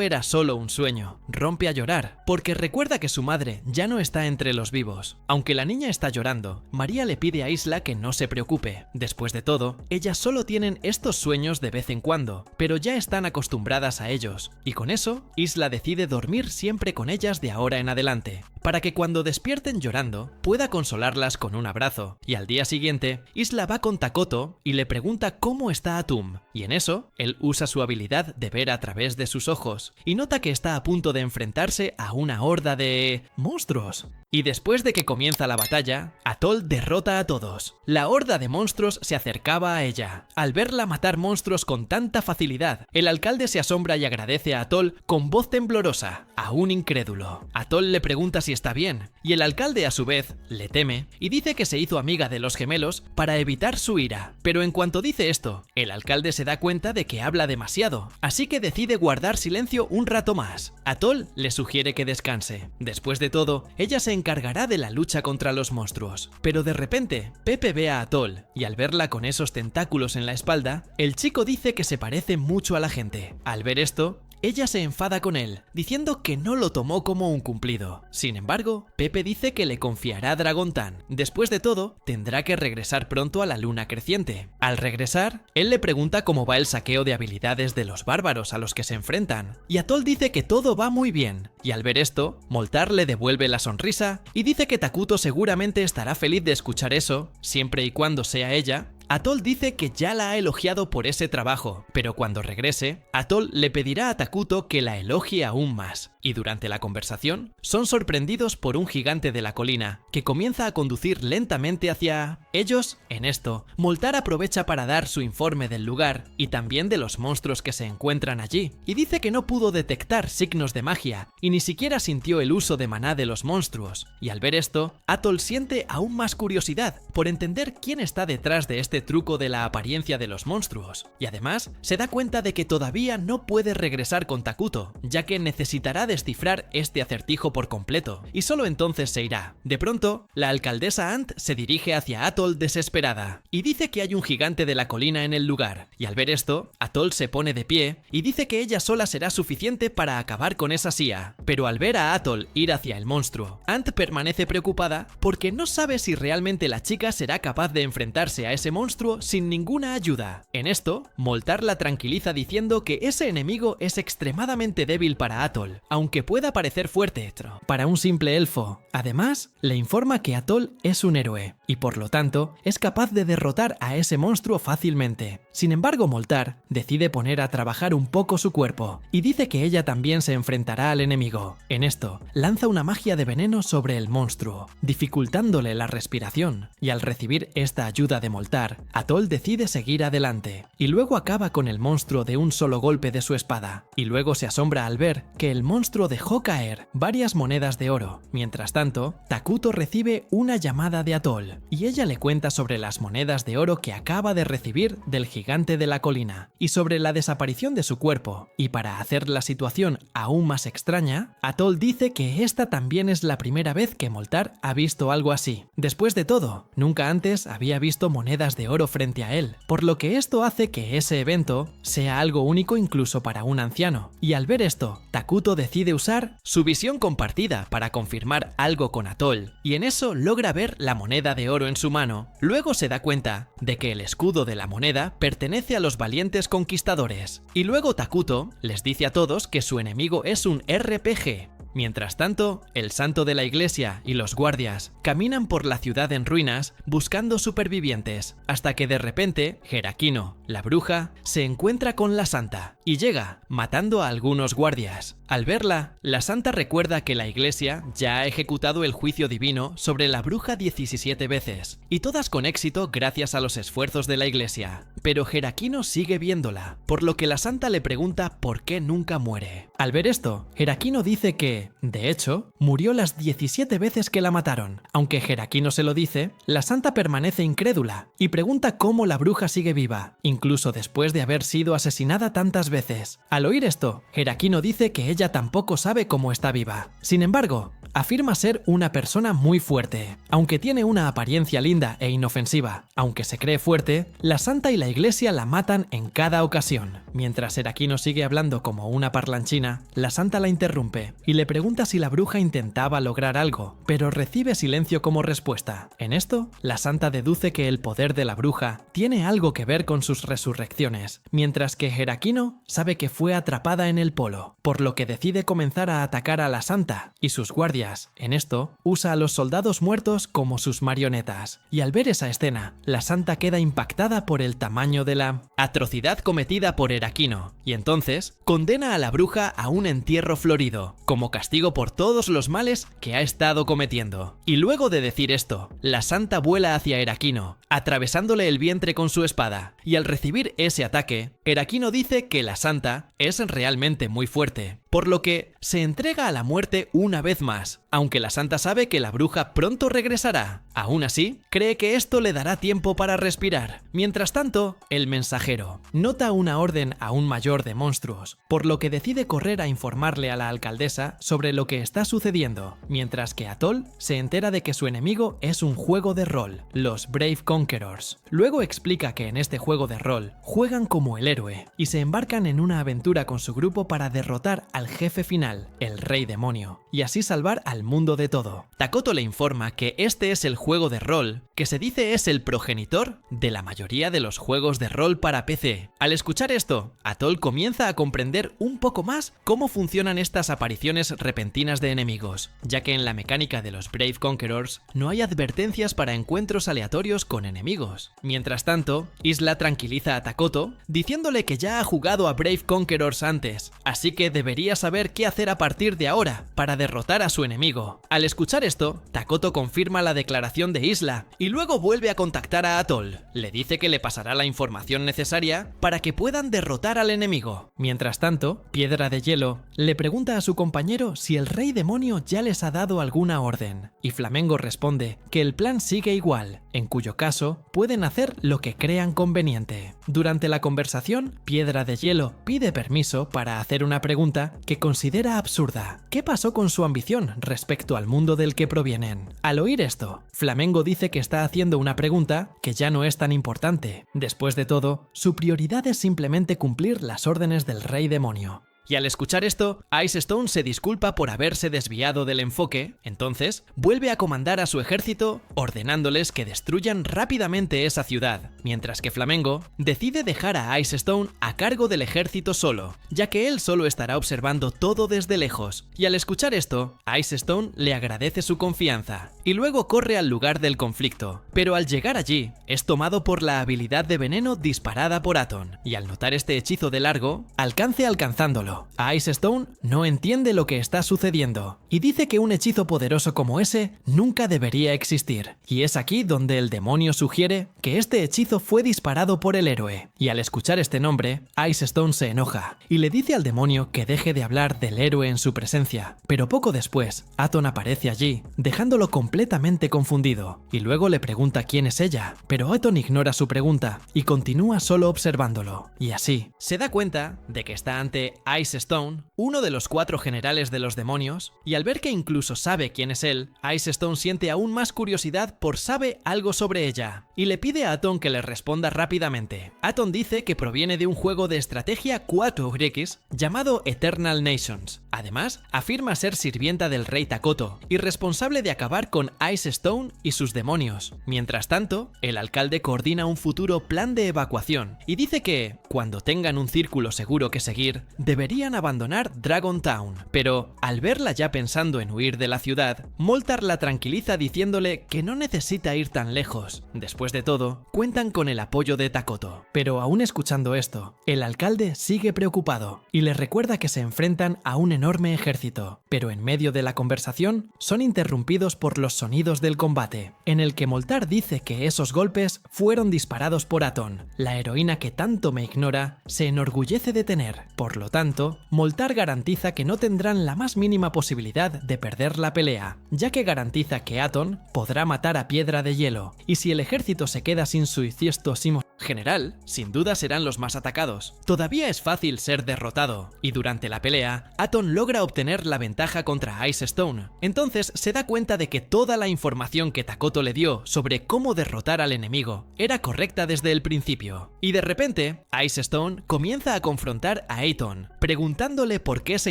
era solo un sueño, rompe a llorar porque recuerda que su madre ya no está entre los vivos. Aunque la niña está llorando, María le pide a Isla que no se preocupe. Después de todo, ellas solo tienen estos sueños de vez en cuando, pero ya están acostumbradas a ellos, y con eso, Isla decide dormir siempre con ellas de ahora en adelante, para que cuando despierten llorando, pueda consolarlas con un abrazo. Y al día siguiente, Isla va con Takoto y le pregunta cómo está Atum, y en eso, él usa su habilidad de ver a través de sus ojos, y nota que está a punto de enfrentarse a una horda de monstruos. Y después de que comienza la batalla, Atoll derrota a todos. La horda de monstruos se acercaba a ella. Al verla matar monstruos con tanta facilidad, el alcalde se asombra y agradece a Atoll con voz temblorosa, aún incrédulo. Atoll le pregunta si está bien, y el alcalde a su vez le teme y dice que se hizo amiga de los gemelos para evitar su ira. Pero en cuanto dice esto, el alcalde se da cuenta de que habla demasiado, así que decide guardar silencio un rato más. Atoll le sugiere que descanse. Después de todo, ella se encargará de la lucha contra los monstruos. Pero de repente, Pepe ve a Atoll, y al verla con esos tentáculos en la espalda, el chico dice que se parece mucho a la gente. Al ver esto, ella se enfada con él, diciendo que no lo tomó como un cumplido. Sin embargo, Pepe dice que le confiará Dragontan. Después de todo, tendrá que regresar pronto a la luna creciente. Al regresar, él le pregunta cómo va el saqueo de habilidades de los bárbaros a los que se enfrentan, y Atoll dice que todo va muy bien. Y al ver esto, Moltar le devuelve la sonrisa y dice que Takuto seguramente estará feliz de escuchar eso, siempre y cuando sea ella. Atoll dice que ya la ha elogiado por ese trabajo, pero cuando regrese, Atoll le pedirá a Takuto que la elogie aún más. Y durante la conversación, son sorprendidos por un gigante de la colina, que comienza a conducir lentamente hacia ellos. En esto, Moltar aprovecha para dar su informe del lugar y también de los monstruos que se encuentran allí, y dice que no pudo detectar signos de magia, y ni siquiera sintió el uso de maná de los monstruos. Y al ver esto, Atoll siente aún más curiosidad por entender quién está detrás de este truco de la apariencia de los monstruos, y además se da cuenta de que todavía no puede regresar con Takuto, ya que necesitará descifrar este acertijo por completo, y solo entonces se irá. De pronto, la alcaldesa Ant se dirige hacia Atoll desesperada, y dice que hay un gigante de la colina en el lugar, y al ver esto, Atoll se pone de pie y dice que ella sola será suficiente para acabar con esa sía. Pero al ver a Atoll ir hacia el monstruo, Ant permanece preocupada porque no sabe si realmente la chica será capaz de enfrentarse a ese monstruo sin ninguna ayuda. En esto, Moltar la tranquiliza diciendo que ese enemigo es extremadamente débil para Atoll, aunque pueda parecer fuerte para un simple elfo. Además, le informa que Atoll es un héroe, y por lo tanto, es capaz de derrotar a ese monstruo fácilmente. Sin embargo, Moltar decide poner a trabajar un poco su cuerpo, y dice que ella también se enfrentará al enemigo. En esto, lanza una magia de veneno sobre el monstruo, dificultándole la respiración, y al recibir esta ayuda de Moltar, Atoll decide seguir adelante, y luego acaba con el monstruo de un solo golpe de su espada, y luego se asombra al ver que el monstruo dejó caer varias monedas de oro. Mientras tanto, Takuto recibe una llamada de Atoll, y ella le cuenta sobre las monedas de oro que acaba de recibir del gigante de la colina, y sobre la desaparición de su cuerpo, y para hacer la situación aún más extraña, Atoll dice que esta también es la primera vez que Moltar ha visto algo así. Después de todo, nunca antes había visto monedas de oro frente a él, por lo que esto hace que ese evento sea algo único incluso para un anciano. Y al ver esto, Takuto decide usar su visión compartida para confirmar algo con Atoll, y en eso logra ver la moneda de oro en su mano. Luego se da cuenta de que el escudo de la moneda pertenece a los valientes conquistadores, y luego Takuto les dice a todos que su enemigo es un RPG. Mientras tanto, el santo de la iglesia y los guardias caminan por la ciudad en ruinas buscando supervivientes, hasta que de repente, Heraquino, la bruja, se encuentra con la santa y llega, matando a algunos guardias. Al verla, la santa recuerda que la iglesia ya ha ejecutado el juicio divino sobre la bruja 17 veces, y todas con éxito gracias a los esfuerzos de la iglesia. Pero Heraquino sigue viéndola, por lo que la santa le pregunta por qué nunca muere. Al ver esto, Heraquino dice que, de hecho, murió las 17 veces que la mataron. Aunque Heraquino se lo dice, la santa permanece incrédula y pregunta cómo la bruja sigue viva, incluso después de haber sido asesinada tantas veces. Al oír esto, Heraquino dice que ella tampoco sabe cómo está viva. Sin embargo, afirma ser una persona muy fuerte. Aunque tiene una apariencia linda e inofensiva, aunque se cree fuerte, la santa y la iglesia la matan en cada ocasión. Mientras Heraquino sigue hablando como una parlanchina, la santa la interrumpe y le pregunta si la bruja intentaba lograr algo, pero recibe silencio como respuesta. En esto, la santa deduce que el poder de la bruja tiene algo que ver con sus resurrecciones, mientras que Heraquino sabe que fue atrapada en el polo, por lo que decide comenzar a atacar a la santa y sus guardias. En esto, usa a los soldados muertos como sus marionetas, y al ver esa escena, la santa queda impactada por el tamaño de la atrocidad cometida por Heraquino, y entonces condena a la bruja a un entierro florido, como castigo por todos los males que ha estado cometiendo. Y luego de decir esto, la santa vuela hacia Heraquino, atravesándole el vientre con su espada, y al recibir ese ataque, Heraquino dice que la santa es realmente muy fuerte, por lo que se entrega a la muerte una vez más, aunque la santa sabe que la bruja pronto regresará. Aún así, cree que esto le dará tiempo para respirar. Mientras tanto, el mensajero nota una orden aún mayor de monstruos, por lo que decide correr a informarle a la alcaldesa sobre lo que está sucediendo, mientras que Atoll se entera de que su enemigo es un juego de rol, los Brave Conquerors. Luego explica que en este juego de rol juegan como el héroe y se embarcan en una aventura con su grupo para derrotar al jefe final, el Rey Demonio, y así salvar al mundo de todo. Takoto le informa que este es el juego de rol que se dice es el progenitor de la mayoría de los juegos de rol para PC. Al escuchar esto, Atoll comienza a comprender un poco más cómo funcionan estas apariciones repentinas de enemigos, ya que en la mecánica de los Brave Conquerors no hay advertencias para encuentros aleatorios con enemigos. Mientras tanto, Isla tranquiliza a Takoto diciéndole que ya ha jugado a Brave Conquerors antes, así que debería saber qué hacer a partir de ahora para derrotar a su enemigo. Al escuchar esto, Takoto confirma la declaración de Isla y luego vuelve a contactar a Atoll. Le dice que le pasará la información necesaria para que puedan derrotar al enemigo. Mientras tanto, Piedra de Hielo le pregunta a su compañero si el Rey Demonio ya les ha dado alguna orden, y Flamengo responde que el plan sigue igual, en cuyo caso pueden hacer lo que crean conveniente. Durante la conversación, Piedra de Hielo pide permiso para hacer una pregunta que considera absurda. ¿Qué pasó con su ambición respecto al mundo del que provienen? Al oír esto, Flamengo dice que está haciendo una pregunta que ya no es tan importante. Después de todo, su prioridad es simplemente cumplir las órdenes del Rey Demonio. Y al escuchar esto, Ice Stone se disculpa por haberse desviado del enfoque, entonces vuelve a comandar a su ejército ordenándoles que destruyan rápidamente esa ciudad, mientras que Flamengo decide dejar a Ice Stone a cargo del ejército solo, ya que él solo estará observando todo desde lejos. Y al escuchar esto, Ice Stone le agradece su confianza, y luego corre al lugar del conflicto, pero al llegar allí, es tomado por la habilidad de veneno disparada por Aton, y al notar este hechizo de largo, alcanzándolo. Ice Stone no entiende lo que está sucediendo y dice que un hechizo poderoso como ese nunca debería existir. Y es aquí donde el demonio sugiere que este hechizo fue disparado por el héroe. Y al escuchar este nombre, Ice Stone se enoja y le dice al demonio que deje de hablar del héroe en su presencia. Pero poco después, Aton aparece allí, dejándolo completamente confundido. Y luego le pregunta quién es ella, pero Aton ignora su pregunta y continúa solo observándolo. Y así, se da cuenta de que está ante Ice Stone, uno de los 4 generales de los demonios, y al ver que incluso sabe quién es él, Ice Stone siente aún más curiosidad por sabe algo sobre ella, y le pide a Aton que le responda rápidamente. Aton dice que proviene de un juego de estrategia 4X llamado Eternal Nations, Además, afirma ser sirvienta del rey Takoto y responsable de acabar con Ice Stone y sus demonios. Mientras tanto, el alcalde coordina un futuro plan de evacuación y dice que, cuando tengan un círculo seguro que seguir, deberían abandonar Dragon Town. Pero, al verla ya pensando en huir de la ciudad, Moltar la tranquiliza diciéndole que no necesita ir tan lejos. Después de todo, cuentan con el apoyo de Takoto. Pero aún escuchando esto, el alcalde sigue preocupado y les recuerda que se enfrentan a un enorme ejército. Pero en medio de la conversación, son interrumpidos por los sonidos del combate, en el que Moltar dice que esos golpes fueron disparados por Aton. La heroína que tanto me ignora se enorgullece de tener. Por lo tanto, Moltar garantiza que no tendrán la más mínima posibilidad de perder la pelea, ya que garantiza que Aton podrá matar a Piedra de Hielo, y si el ejército se queda sin su ciestosimo general, sin duda serán los más atacados. Todavía es fácil ser derrotado, y durante la pelea, Aton logra obtener la ventaja contra Ice Stone. Entonces se da cuenta de que toda la información que Takoto le dio sobre cómo derrotar al enemigo era correcta desde el principio. Y de repente, Ice Stone comienza a confrontar a Aton, preguntándole por qué se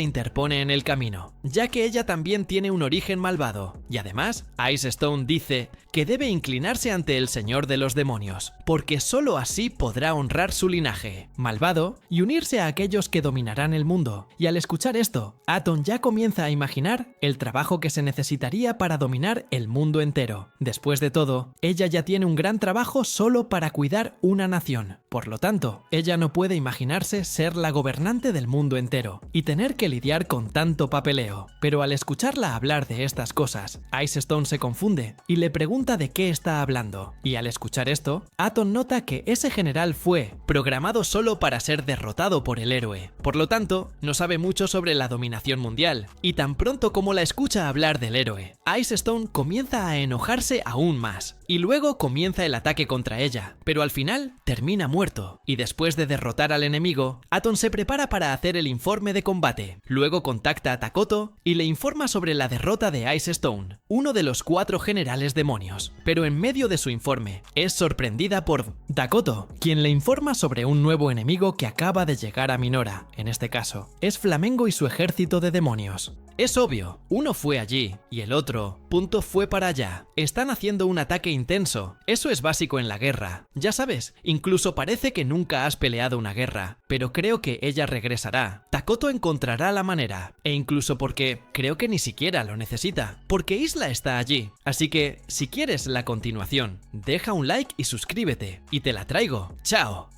interpone en el camino, ya que ella también tiene un origen malvado. Y además, Ice Stone dice que debe inclinarse ante el Señor de los Demonios, porque solo así podrá honrar su linaje malvado y unirse a aquellos que dominarán el mundo. Y al escuchar esto, Aton ya comienza a imaginar el trabajo que se necesitaría para dominar el mundo entero. Después de todo, ella ya tiene un gran trabajo solo para cuidar una nación. Por lo tanto, ella no puede imaginarse ser la gobernante del mundo entero y tener que lidiar con tanto papeleo. Pero al escucharla hablar de estas cosas, Ice Stone se confunde y le pregunta de qué está hablando. Y al escuchar esto, Aton nota que ese general fue programado solo para ser derrotado por el héroe. Por lo tanto, no sabe mucho sobre la dominación mundial, y tan pronto como la escucha hablar del héroe, Ice Stone comienza a enojarse aún más, y luego comienza el ataque contra ella, pero al final termina muerto, y después de derrotar al enemigo, Aton se prepara para hacer el informe de combate. Luego contacta a Takoto y le informa sobre la derrota de Ice Stone, uno de los 4 generales demonios, pero en medio de su informe, es sorprendida por Takoto, quien le informa sobre un nuevo enemigo que acaba de llegar a Minora. En este caso, es Flamengo y su ejército de demonios. Es obvio, uno fue allí y el otro fue para allá. Están haciendo un ataque intenso. Eso es básico en la guerra. Ya sabes, incluso parece que nunca has peleado una guerra, pero creo que ella regresará. Takoto encontrará la manera, e incluso porque creo que ni siquiera lo necesita, porque Isla está allí. Así que, si quieres la continuación, deja un like y suscríbete, y te la traigo. ¡Chao!